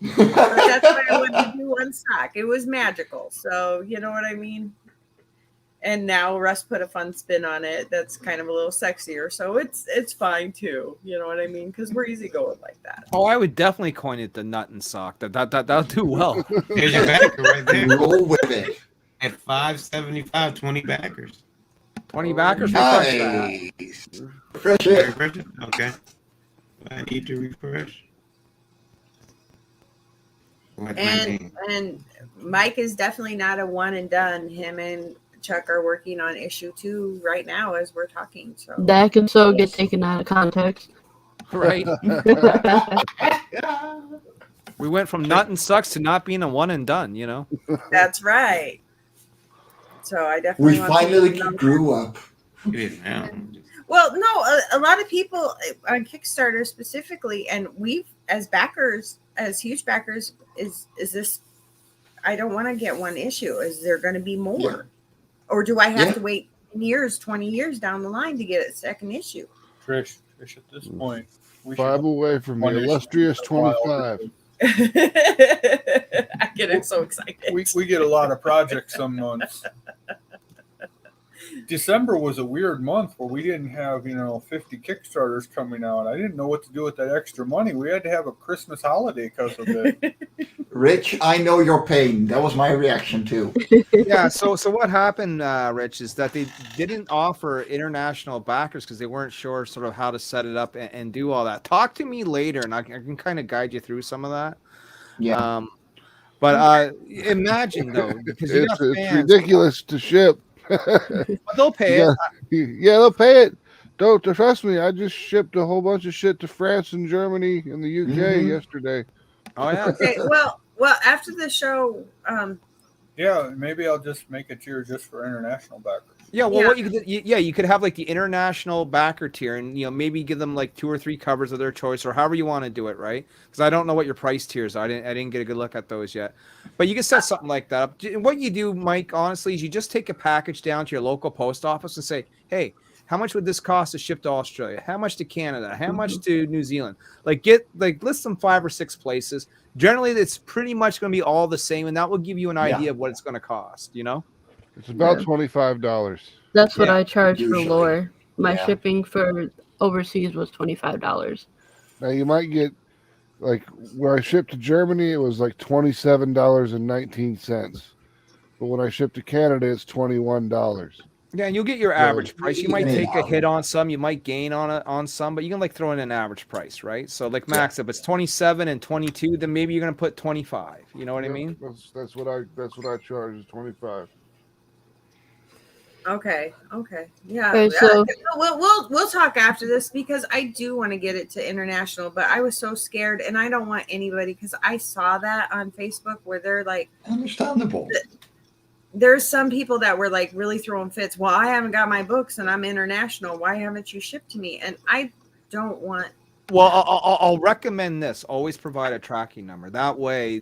That's why I wanted to do one sock. It was magical. So, you know what I mean? And now Russ put a fun spin on it that's kind of a little sexier. So it's fine too. You know what I mean? Because we're easy going like that. Oh, I would definitely coin it the nut and sock. That'll do well. There's your backer right there. Roll with it. At $5.75, 20 backers. 20 backers. Nice. Refresh it. Okay. I need to refresh. And Mike is definitely not a one and done. Him and Chuck are working on issue 2 right now as we're talking. So that can get taken out of context. Right. We went from nut and sucks to not being a one and done, That's right. So I definitely We finally grew up. Well, no, a lot of people on Kickstarter specifically, and we've as backers, as huge backers, is this, I don't want to get one issue. Is there going to be more? Yeah. Or do I have to wait 20 years down the line to get a second issue? Trish, at this point, we 5 away from the illustrious 25. I'm so excited. We get a lot of projects some months. December was a weird month where we didn't have 50 Kickstarters coming out. I didn't know what to do with that extra money. We had to have a Christmas holiday because of it. Rich, I know your pain. That was my reaction too. Yeah. So what happened, Rich, is that they didn't offer international backers because they weren't sure sort of how to set it up and do all that. Talk to me later, and I can kind of guide you through some of that. Yeah. But imagine though, because you got it's fans, ridiculous to ship. but they'll pay it. Yeah, they'll pay it. Don't trust me. I just shipped a whole bunch of shit to France and Germany and the UK yesterday. Oh yeah. Okay. Well, after the show, yeah, maybe I'll just make a tier just for international backers. Yeah, well, what you could, you could have like the international backer tier, and maybe give them like 2 or 3 covers of their choice, or however you want to do it, right? Because I don't know what your price tiers are. I didn't get a good look at those yet, but you can set something like that up. What you do, Mike, honestly, is you just take a package down to your local post office and say, hey, how much would this cost to ship to Australia? How much to Canada? How much to New Zealand? List them 5 or 6 places. Generally, it's pretty much going to be all the same, and that will give you an idea of what it's going to cost. It's about $25. That's what I charge for lore. My shipping for overseas was $25. Now you might get, like, when I shipped to Germany, it was like $27.19. But when I shipped to Canada, it's $21. Yeah, and you'll get your average price. You might take a hit on some, you might gain on some, but you can throw in an average price, right? So like Max, if it's 27 and 22, then maybe you're gonna put 25. You know what I mean? That's what I charge is 25. Okay. Yeah. Okay, so we'll talk after this because I do want to get it to international, but I was so scared, and I don't want anybody, because I saw that on Facebook where they're like, understandable. There's some people that were like really throwing fits. Well, I haven't got my books and I'm international. Why haven't you shipped to me? And I don't want. Well, I'll recommend this. Always provide a tracking number. That way,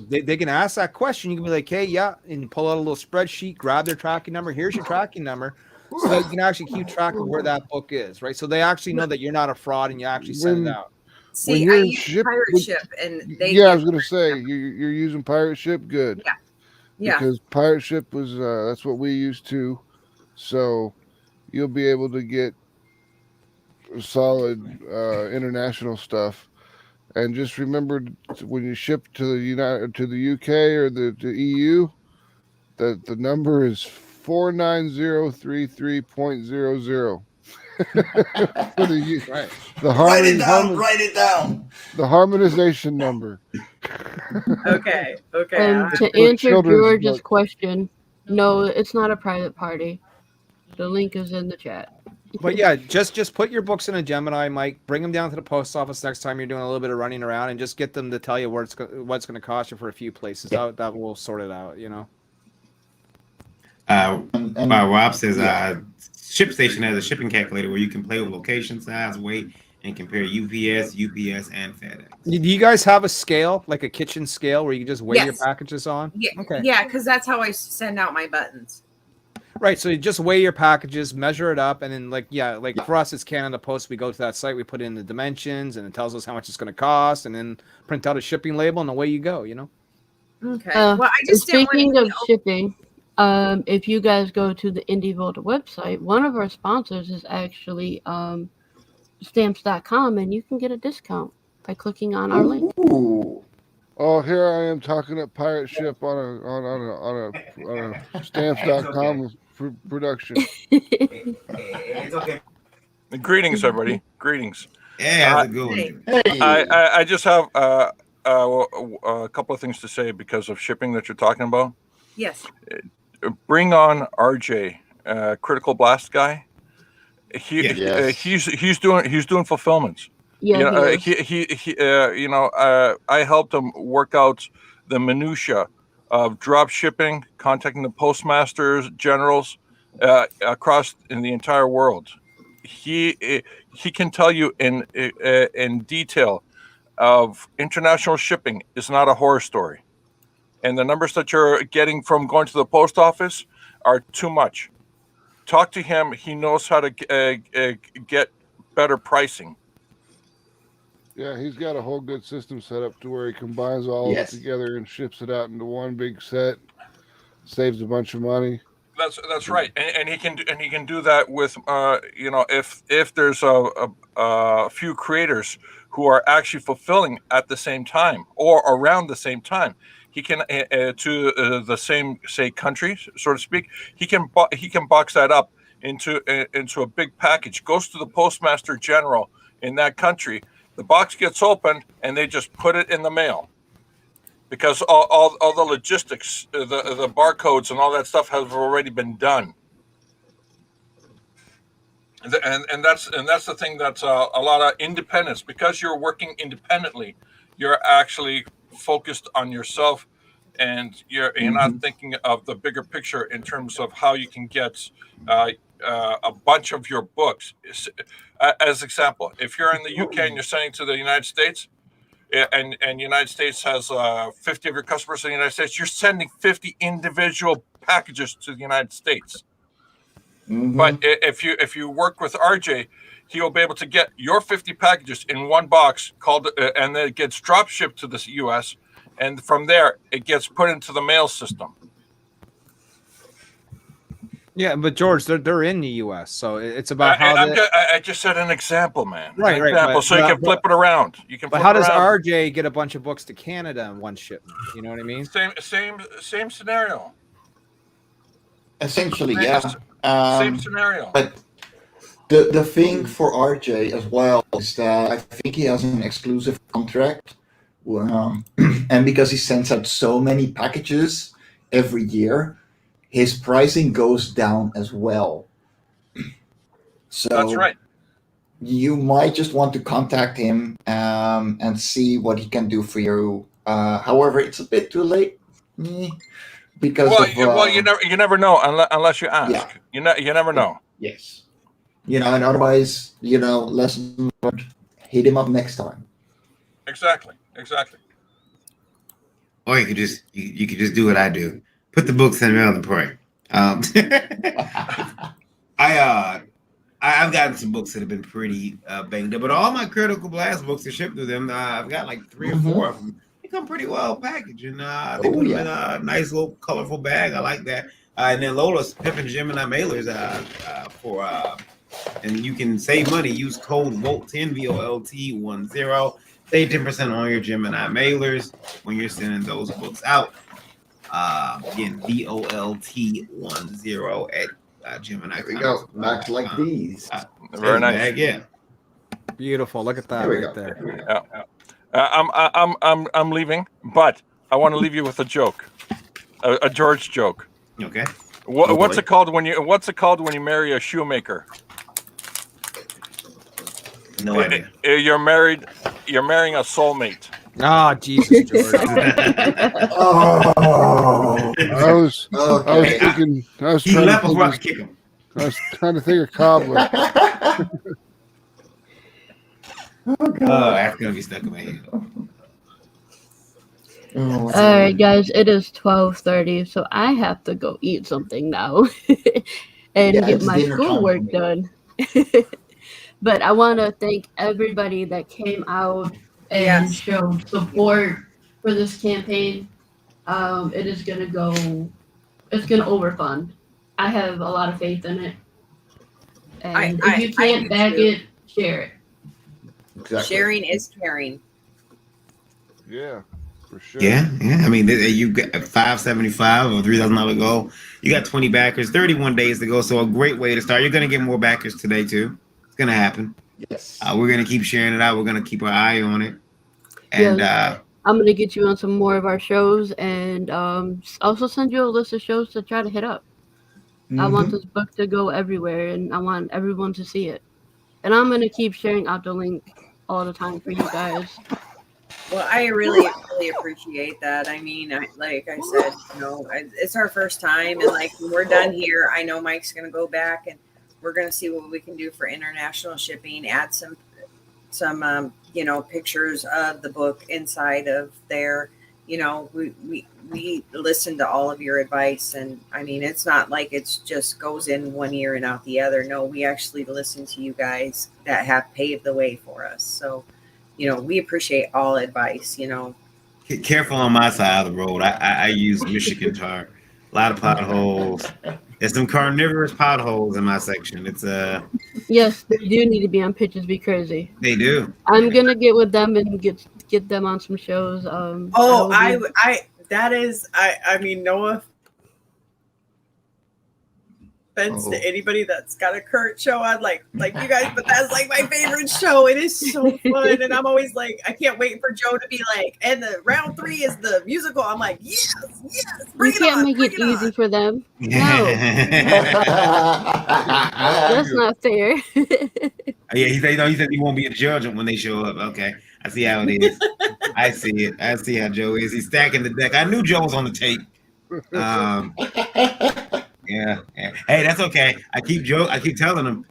they can ask that question. You can be like, hey, yeah, and pull out a little spreadsheet, grab their tracking number. Here's your tracking number. So that you can actually keep track of where that book is, right? So they actually know that you're not a fraud and you actually send it out. See, I use Pirate Ship, and they. Yeah, I was going to say, you're using Pirate Ship? Good. Yeah. Because Pirate Ship was, that's what we used too. So you'll be able to get solid international stuff. And just remember, when you ship to the UK or the EU, that the number is 49033.00. Write it down. The harmonization number. Okay. To answer George's question, no, it's not a private party. The link is in the chat. But yeah, just put your books in a Gemini, Mike. Bring them down to the post office next time you're doing a little bit of running around, and just get them to tell you what's going to cost you for a few places. That will sort it out, Rob says ShipStation has a shipping calculator where you can play with location, size, weight, and compare UPS, and FedEx. Do you guys have a scale, like a kitchen scale, where you can just weigh your packages on? Yeah. Okay. Yeah, because that's how I send out my buttons. Right. So you just weigh your packages, measure it up, and then for us, it's Canada Post. We go to that site, we put in the dimensions, and it tells us how much it's going to cost, and then print out a shipping label, and away you go. Okay. Well, I just speaking of shipping, if you guys go to the Indie Volta website, one of our sponsors is actually stamps.com, and you can get a discount by clicking on our link. Oh, here I am talking at Pirate Ship on a stamps.com production. It's okay. Greetings, everybody. Greetings. Yeah, how's it going? I just have a couple of things to say because of shipping that you're talking about. Yes. Bring on RJ, Critical Blast guy. He's doing fulfillments. Yeah, I helped him work out the minutia of drop shipping, contacting the postmasters, generals across in the entire world. He can tell you in detail of international shipping is not a horror story, and the numbers that you're getting from going to the post office are too much. Talk to him. He knows how to get better pricing. Yeah, he's got a whole good system set up to where he combines all of it together and ships it out into one big set. Saves a bunch of money. That's right, and he can do that with if there's a few creators who are actually fulfilling at the same time or around the same time, he can to the same country, so to speak. He can box that up into a big package. Goes to the postmaster general in that country. The box gets opened and they just put it in the mail. Because all the logistics, the barcodes and all that stuff have already been done, and that's the thing that's a lot of independence. Because you're working independently, you're actually focused on yourself, and you're not thinking of the bigger picture in terms of how you can get a bunch of your books. As example, if you're in the UK and you're sending to the United States. And the United States has 50 of your customers in the United States, you're sending 50 individual packages to the United States. But if you work with RJ, he will be able to get your 50 packages in one box and then it gets drop shipped to the US, and from there it gets put into the mail system. Yeah, but George, they're in the U.S., so it's about how. I just said an example, man. Right. So you can flip it around. But how does RJ get a bunch of books to Canada in one shipment? You know what I mean? Same scenario. Essentially, Same scenario. But the thing for RJ as well is that I think he has an exclusive contract, and because he sends out so many packages every year, his pricing goes down as well. So that's right. You might just want to contact him and see what he can do for you. However, it's a bit too late because you never know unless you ask. Yeah. You never know. Yes. And otherwise, lesson learned. Hit him up next time. Exactly. Or you could just do what I do. Put the books in the mail and pray. I've gotten some books that have been pretty banged up, but all my Critical Blast books are shipped through them. I've got like 3 or 4 of them. They come pretty well packaged, and they put them in a nice little colorful bag. I like that. And then Lola's Pippin Gemini mailers and you can save money. Use code VOLT10 VOLT10. Save 10% on your Gemini mailers when you're sending those books out. Again, VOLT10 at Gemini. There we go. Back like these. Very nice. Bag, yeah. Beautiful. Look at that there. Yeah. I'm leaving, but I want to leave you with a joke, a George joke. Okay. What's it called when you marry a shoemaker? No idea. You're marrying a soulmate. Ah, Jesus, George. I was thinking. I was trying to kick him. I was trying to think of cobbler. That's gonna be stuck in my head. All right, guys, it is 12:30, so I have to go eat something now and get my schoolwork done. But I want to thank everybody that came out and showed support for this campaign. It's gonna overfund. I have a lot of faith in it. And if you can't back it, share it. Exactly. Sharing is caring. Yeah, for sure. Yeah. I mean, you got $575 or $3,000 goal. You got 20 backers, 31 days to go. So a great way to start. You're going to get more backers today too. It's going to happen. Yes. We're going to keep sharing it out. We're going to keep our eye on it. And I'm going to get you on some more of our shows and also send you a list of shows to try to hit up. I want this book to go everywhere, and I want everyone to see it. And I'm going to keep sharing out the link all the time for you guys. Well, I really appreciate that. I mean, like I said, it's our first time, and like when we're done here, I know Mike's going to go back and we're going to see what we can do for international shipping. Add some pictures of the book inside of there. We listen to all of your advice, and I mean, it's not like it's just goes in one ear and out the other. No, we actually listen to you guys that have paved the way for us. So we appreciate all advice. Careful on my side of the road. I use Michigan tar. A lot of potholes. There's some carnivorous potholes in my section. It's Yes, they do need to be on Pitches Be Crazy. They do. I'm gonna get with them and get them on some shows. Oh, I mean, no offense to anybody that's got a current show on like you guys, but that's like my favorite show. It is so fun, and I'm always like, I can't wait for Joe to be like, and the round 3 is the musical. I'm like, yes, bring You it can't on, make bring it it on. easy for them. No, that's not fair. Yeah, he said he won't be a judge when they show up. Okay, I see how it is. I see it. I see how Joe is. He's stacking the deck. I knew Joe was on the tape. Yeah. Hey, that's okay. I keep telling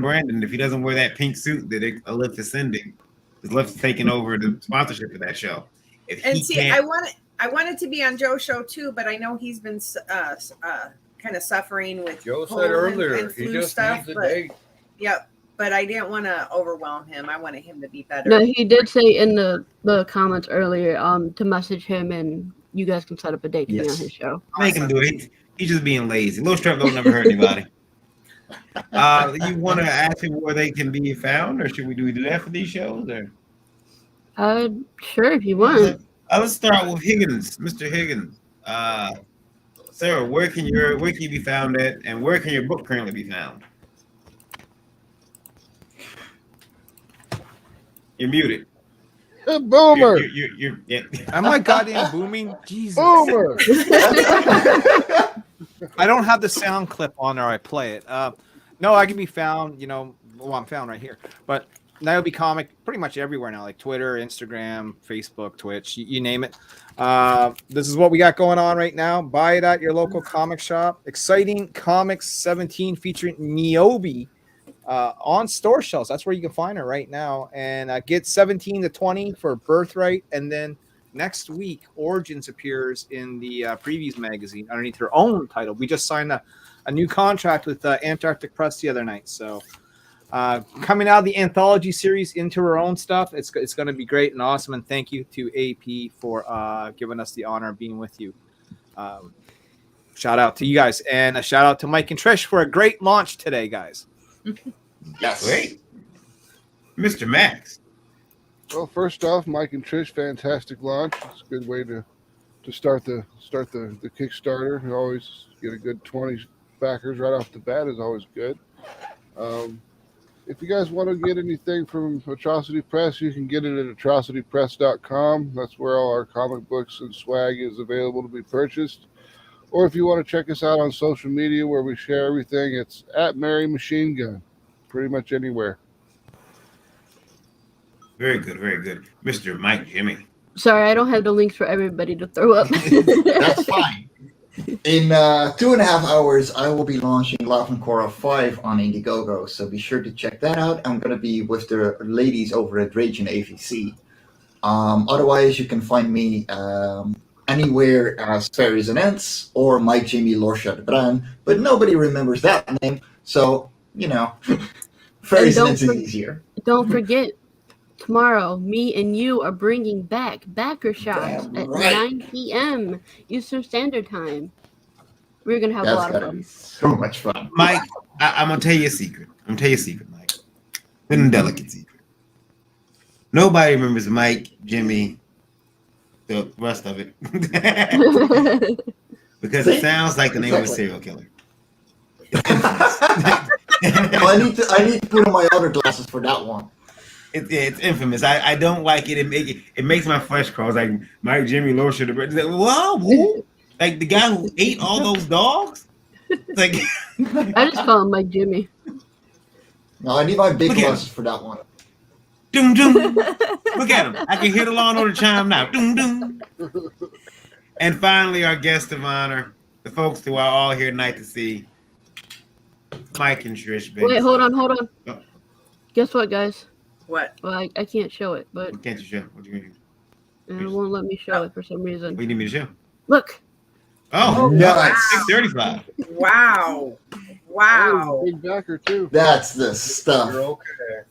Brandon, if he doesn't wear that pink suit, that a lift is sending. His lift's taking over the sponsorship for that show. I want it to be on Joe's show too, but I know he's been kind of suffering with Joe said cold earlier, and he flu just stuff. needs a But date. yep, but I didn't want to overwhelm him. I wanted him to be better. No, he did say in the comments earlier to message him, and you guys can set up a date to be on his show. Make him do it. He's just being lazy. Low strap don't never hurt anybody. You want to ask him where they can be found, or should we do that for these shows? Or sure, if you want. Let's start with Higgins, Mr. Higgins. Sarah, where can you be found at, and where can your book currently be found? You're muted. Boomer. Yeah. Am I goddamn booming? Jesus. Boomer. I don't have the sound clip on, or I play it. No, I can be found. I'm found right here. But Niobe Comic pretty much everywhere now, like Twitter, Instagram, Facebook, Twitch, you name it. This is what we got going on right now. Buy it at your local comic shop. Exciting Comics 17 featuring Niobe on store shelves. That's where you can find her right now. And get 17 to 20 for Birthright. And then next week, Origins appears in the Previews magazine underneath her own title. We just signed a new contract with Antarctic Press the other night. So coming out of the anthology series into her own stuff, it's going to be great and awesome. And thank you to AP for giving us the honor of being with you. Shout out to you guys, and a shout out to Mike and Trish for a great launch today, guys. That's great. Mr. Max. Well, first off, Mike and Trish, fantastic launch. It's a good way to start the Kickstarter. You always get a good 20 backers right off the bat is always good. If you guys want to get anything from Atrocity Press, you can get it at atrocitypress.com. That's where all our comic books and swag is available to be purchased. Or if you want to check us out on social media where we share everything, it's at Mary Machine Gun. Pretty much anywhere. Very good, very good. Mr. Mike Jimmy. Sorry, I don't have the links for everybody to throw up. That's fine. In 2.5 hours, I will be launching Love and Korra 5 on Indiegogo, so be sure to check that out. I'm going to be with the ladies over at Rage and AVC. Otherwise, you can find me anywhere as Fairies and Ents or Mike Jimmy Lorsha Brand, but nobody remembers that name, so, Fairies and Ents is easier. Don't forget, tomorrow, me and you are bringing back Backer Shots at 9 p.m. Eastern Standard Time. We're going to have a lot of fun. So much fun. Mike, I'm going to tell you a secret. Mike. An delicate secret. Nobody remembers Mike, Jimmy, the rest of it. Because it sounds like the name of a serial killer. Well, I need to put on my other glasses for that one. It's infamous. I don't like it. It makes my flesh crawl. It's like Mike, Jimmy, Lorsha. Like, whoa, who? Like the guy who ate all those dogs? Like I just call him Mike Jimmy. No, I need my big glasses for that one. Doom doom. Look at him. I can hear the Law and Order chime now. Doom doom. And finally, our guest of honor, the folks who are all here tonight to see Mike and Trish. Wait, hold on. Oh. Guess what, guys? What? Well, I can't show it, but What can't you show? What do you mean? it won't let me show it for some reason. What do you need me to show? Look. Oh, nice. 635. Wow. Big backer too. That's the stuff. You're okay.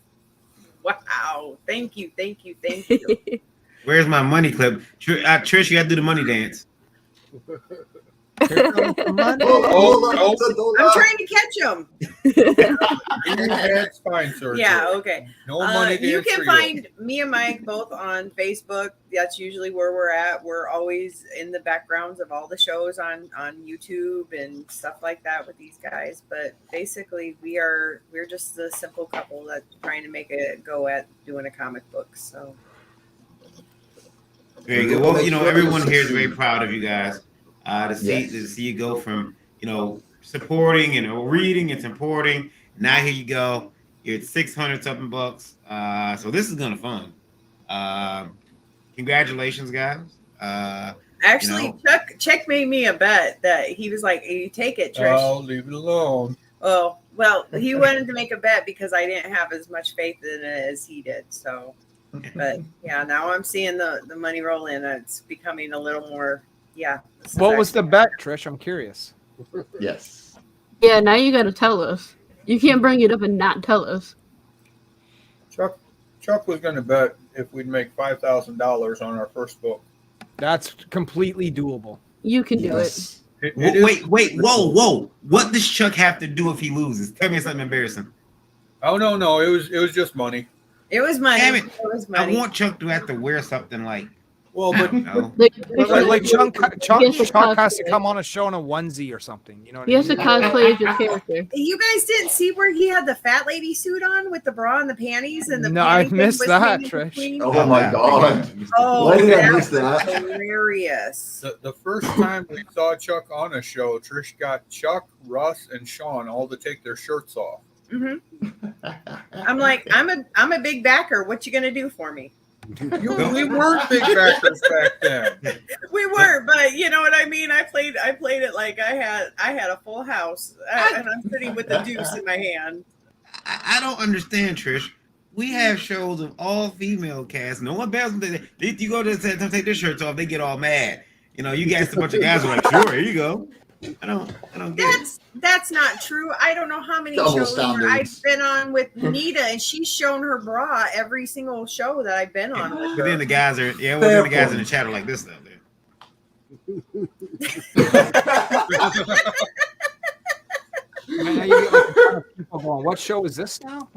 Wow. Thank you. Thank you. Thank you. Where's my money clip? Trish, you got to do the money dance. Here comes the money. I'm trying to catch them. That's fine, sir. Yeah, okay. No money You dance can for find me and Mike both on Facebook. That's usually where we're at. We're always in the backgrounds of all the shows on YouTube and stuff like that with these guys. But basically, we're just a simple couple that's trying to make a go at doing a comic book. So very good. Well, everyone here is very proud of you guys. To see you go from supporting and reading and supporting. Now here you go. You're at 600 something bucks. So this is gonna fun. Congratulations, guys. actually, Chuck made me a bet that he was like, "You take it, Trish." Oh, leave it alone. Oh, well, he wanted to make a bet because I didn't have as much faith in it as he did. So, but yeah, now I'm seeing the money roll in. It's becoming a little more. Yeah. What was the bet, Trish? I'm curious. Yes. Yeah, now you got to tell us. You can't bring it up and not tell us. Chuck was going to bet if we'd make $5,000 on our first book. That's completely doable. You can do it. Wait, whoa. What does Chuck have to do if he loses? Tell me something embarrassing. Oh, no. It was just money. It was money. Damn it. It was money. I want Chuck to have to wear something like. Well, but like Chuck has to come on a show in a onesie or something. You know what He has to cosplay as your character. You guys didn't see where he had the fat lady suit on with the bra and the panties and the. No, I missed that, Trish. Oh my god! Oh, Why did I miss that? Hilarious. The first time we saw Chuck on a show, Trish got Chuck, Russ, and Sean all to take their shirts off. Mm-hmm. I'm like, I'm a big backer. What you gonna do for me? We weren't big backers back then. We were, but you know what I mean. I played it like I had a full house, and I'm sitting with the deuce in my hand. I don't understand, Trish. We have shows of all female cast. No one bears them. You go to them take their shirts off, they get all mad. You guys, a bunch of guys are like, sure, here you go. I don't get it. That's not true. I don't know how many Double shows standards. I've been on with Nita, and she's shown her bra every single show that I've been on with her. But then the guys are the guys in the chat are like this stuff there. What show is this now?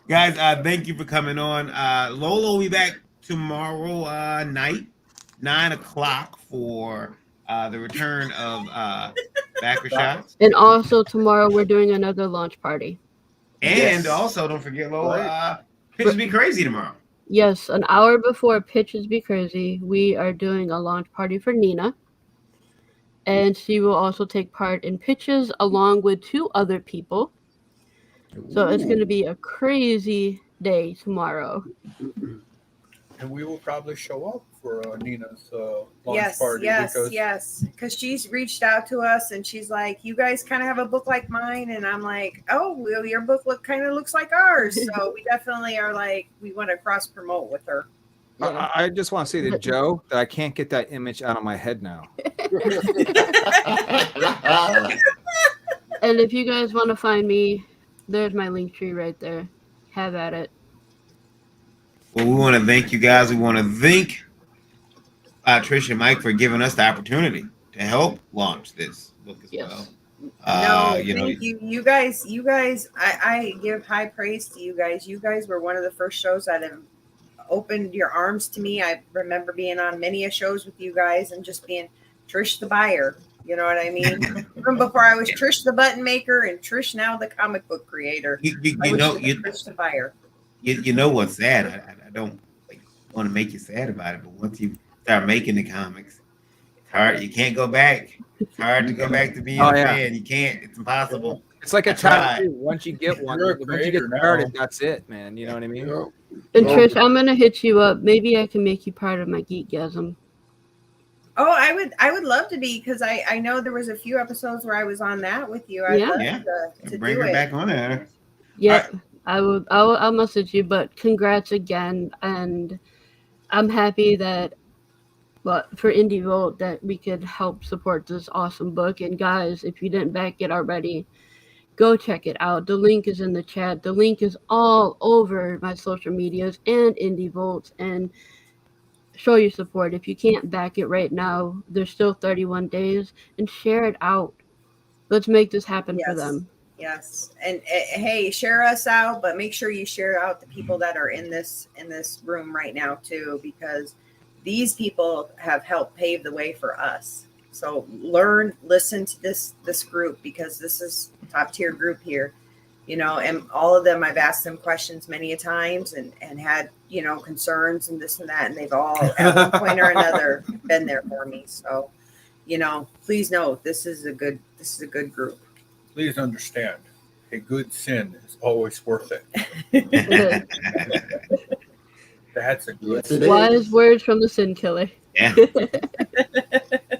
Guys, thank you for coming on. Lola will be back tomorrow night, 9:00 for the return of Backer Shots. And also tomorrow we're doing another launch party. And also don't forget, Lola, Pitches Be Crazy tomorrow. Yes, an hour before Pitches Be Crazy, we are doing a launch party for Nina. And she will also take part in pitches along with 2 other people. So it's going to be a crazy day tomorrow. And we will probably show up for Nina's launch party. Yes. Because she's reached out to us and she's like, "You guys kind of have a book like mine," and I'm like, "Oh, well, your book looks like ours." So we definitely are like, we want to cross promote with her. I just want to say to Joe that I can't get that image out of my head now. And if you guys want to find me, there's my link tree right there. Have at it. Well, we want to thank you guys. We want to thank Trish and Mike for giving us the opportunity to help launch this book as well. Thank you. You guys, I give high praise to you guys. You guys were one of the first shows that have opened your arms to me. I remember being on many a shows with you guys and just being Trish the buyer. You know what I mean? Even before I was Trish the button maker and Trish now the comic book creator. Trish the buyer. You know what's sad? I don't want to make you sad about it, but once you start making the comics, it's hard. You can't go back. It's hard to go back to being a fan. You can't. It's impossible. It's like a tattoo. Once you get one, once you get started, that's it, man. You know what I mean? And Trish, I'm gonna hit you up. Maybe I can make you part of my Geekgasm. Oh, I would love to be, because I know there was a few episodes where I was on that with you. I'd love to bring do her back on there. Yeah, I'll message you, but congrats again, and I'm happy that for Indie Vote that we could help support this awesome book. And guys, if you didn't back it already, Go check it out. The link is in the chat. The link is all over my social medias and Indie Volts. And show your support. If you can't back it right now, there's still 31 days, and share it out. Let's make this happen for them. Yes, and hey, share us out, but make sure you share out the people that are in this room right now too, because these people have helped pave the way for us. So listen to this group, because this is top tier group here, you know, and all of them, I've asked them questions many a times and had, you know, concerns and this and that, and they've all at one point or another been there for me. So, you know, please know this is a good group. Please understand, a good sin is always worth it. That's a good sin. Wise words from the sin killer. Yeah.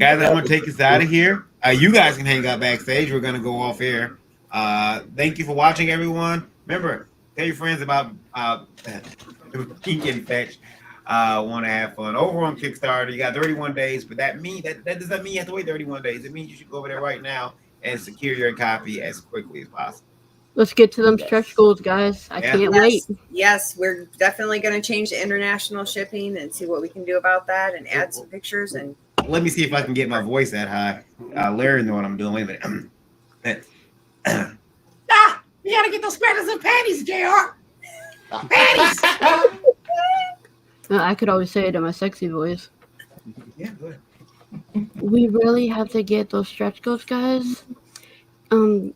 Guys, I'm going to take us out of here. You guys can hang out backstage. We're going to go off air. Thank you for watching, everyone. Remember, tell your friends about Brink and Fetch. Want to have fun. Over on Kickstarter, you got 31 days, but that does not mean you have to wait 31 days. It means you should go over there right now and secure your copy as quickly as possible. Let's get to them stretch goals, guys. I can't wait. Yes, we're definitely going to change the international shipping and see what we can do about that and add some pictures. And let me see if I can get my voice that high. Larry knows what I'm doing. Wait a minute. You gotta get those sweaters and panties, JR. Panties. I could always say it in my sexy voice. Yeah, go ahead. We really have to get those stretch goals, guys.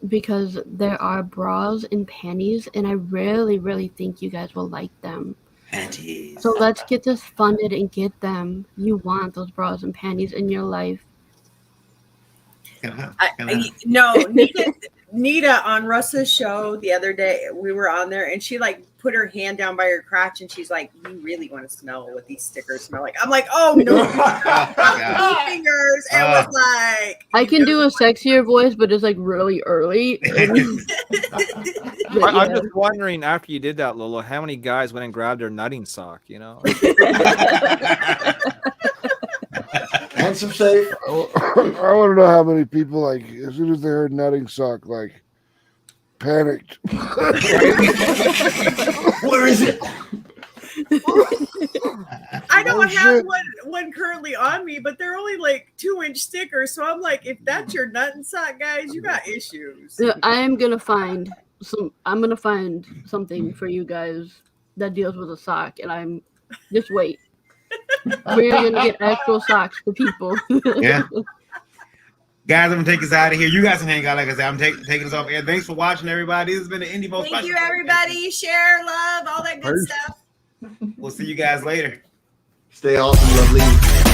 Because there are bras and panties, and I really, really think you guys will like them. Panties. So let's get this funded and get them. You want those bras and panties in your life. No, Nita on Russ's show the other day, we were on there, and she like put her hand down by her crotch, and she's like, "You really want to smell what these stickers smell like?" I'm like, "Oh no, fingers!" And was like, I can do a sexier voice, but it's like really early. I'm just wondering, after you did that, Lola, how many guys went and grabbed their nutting sock? You know. Handsome safe. I want to know how many people, like, as soon as they heard nutting sock, like, panicked. Where is it? I don't have one currently on me, but they're only like 2-inch stickers. So I'm like, if that's your nut and sock, guys, you got issues. I'm gonna find something for you guys that deals with a sock, and I'm just wait. We're gonna get actual socks for people. Yeah. Guys, I'm gonna take us out of here. You guys can hang out. Like I said, I'm taking us off air. Thanks for watching, everybody. This has been the Indie Volts. Thank you, everybody. Share, love, all that good stuff. We'll see you guys later. Stay awesome, lovely.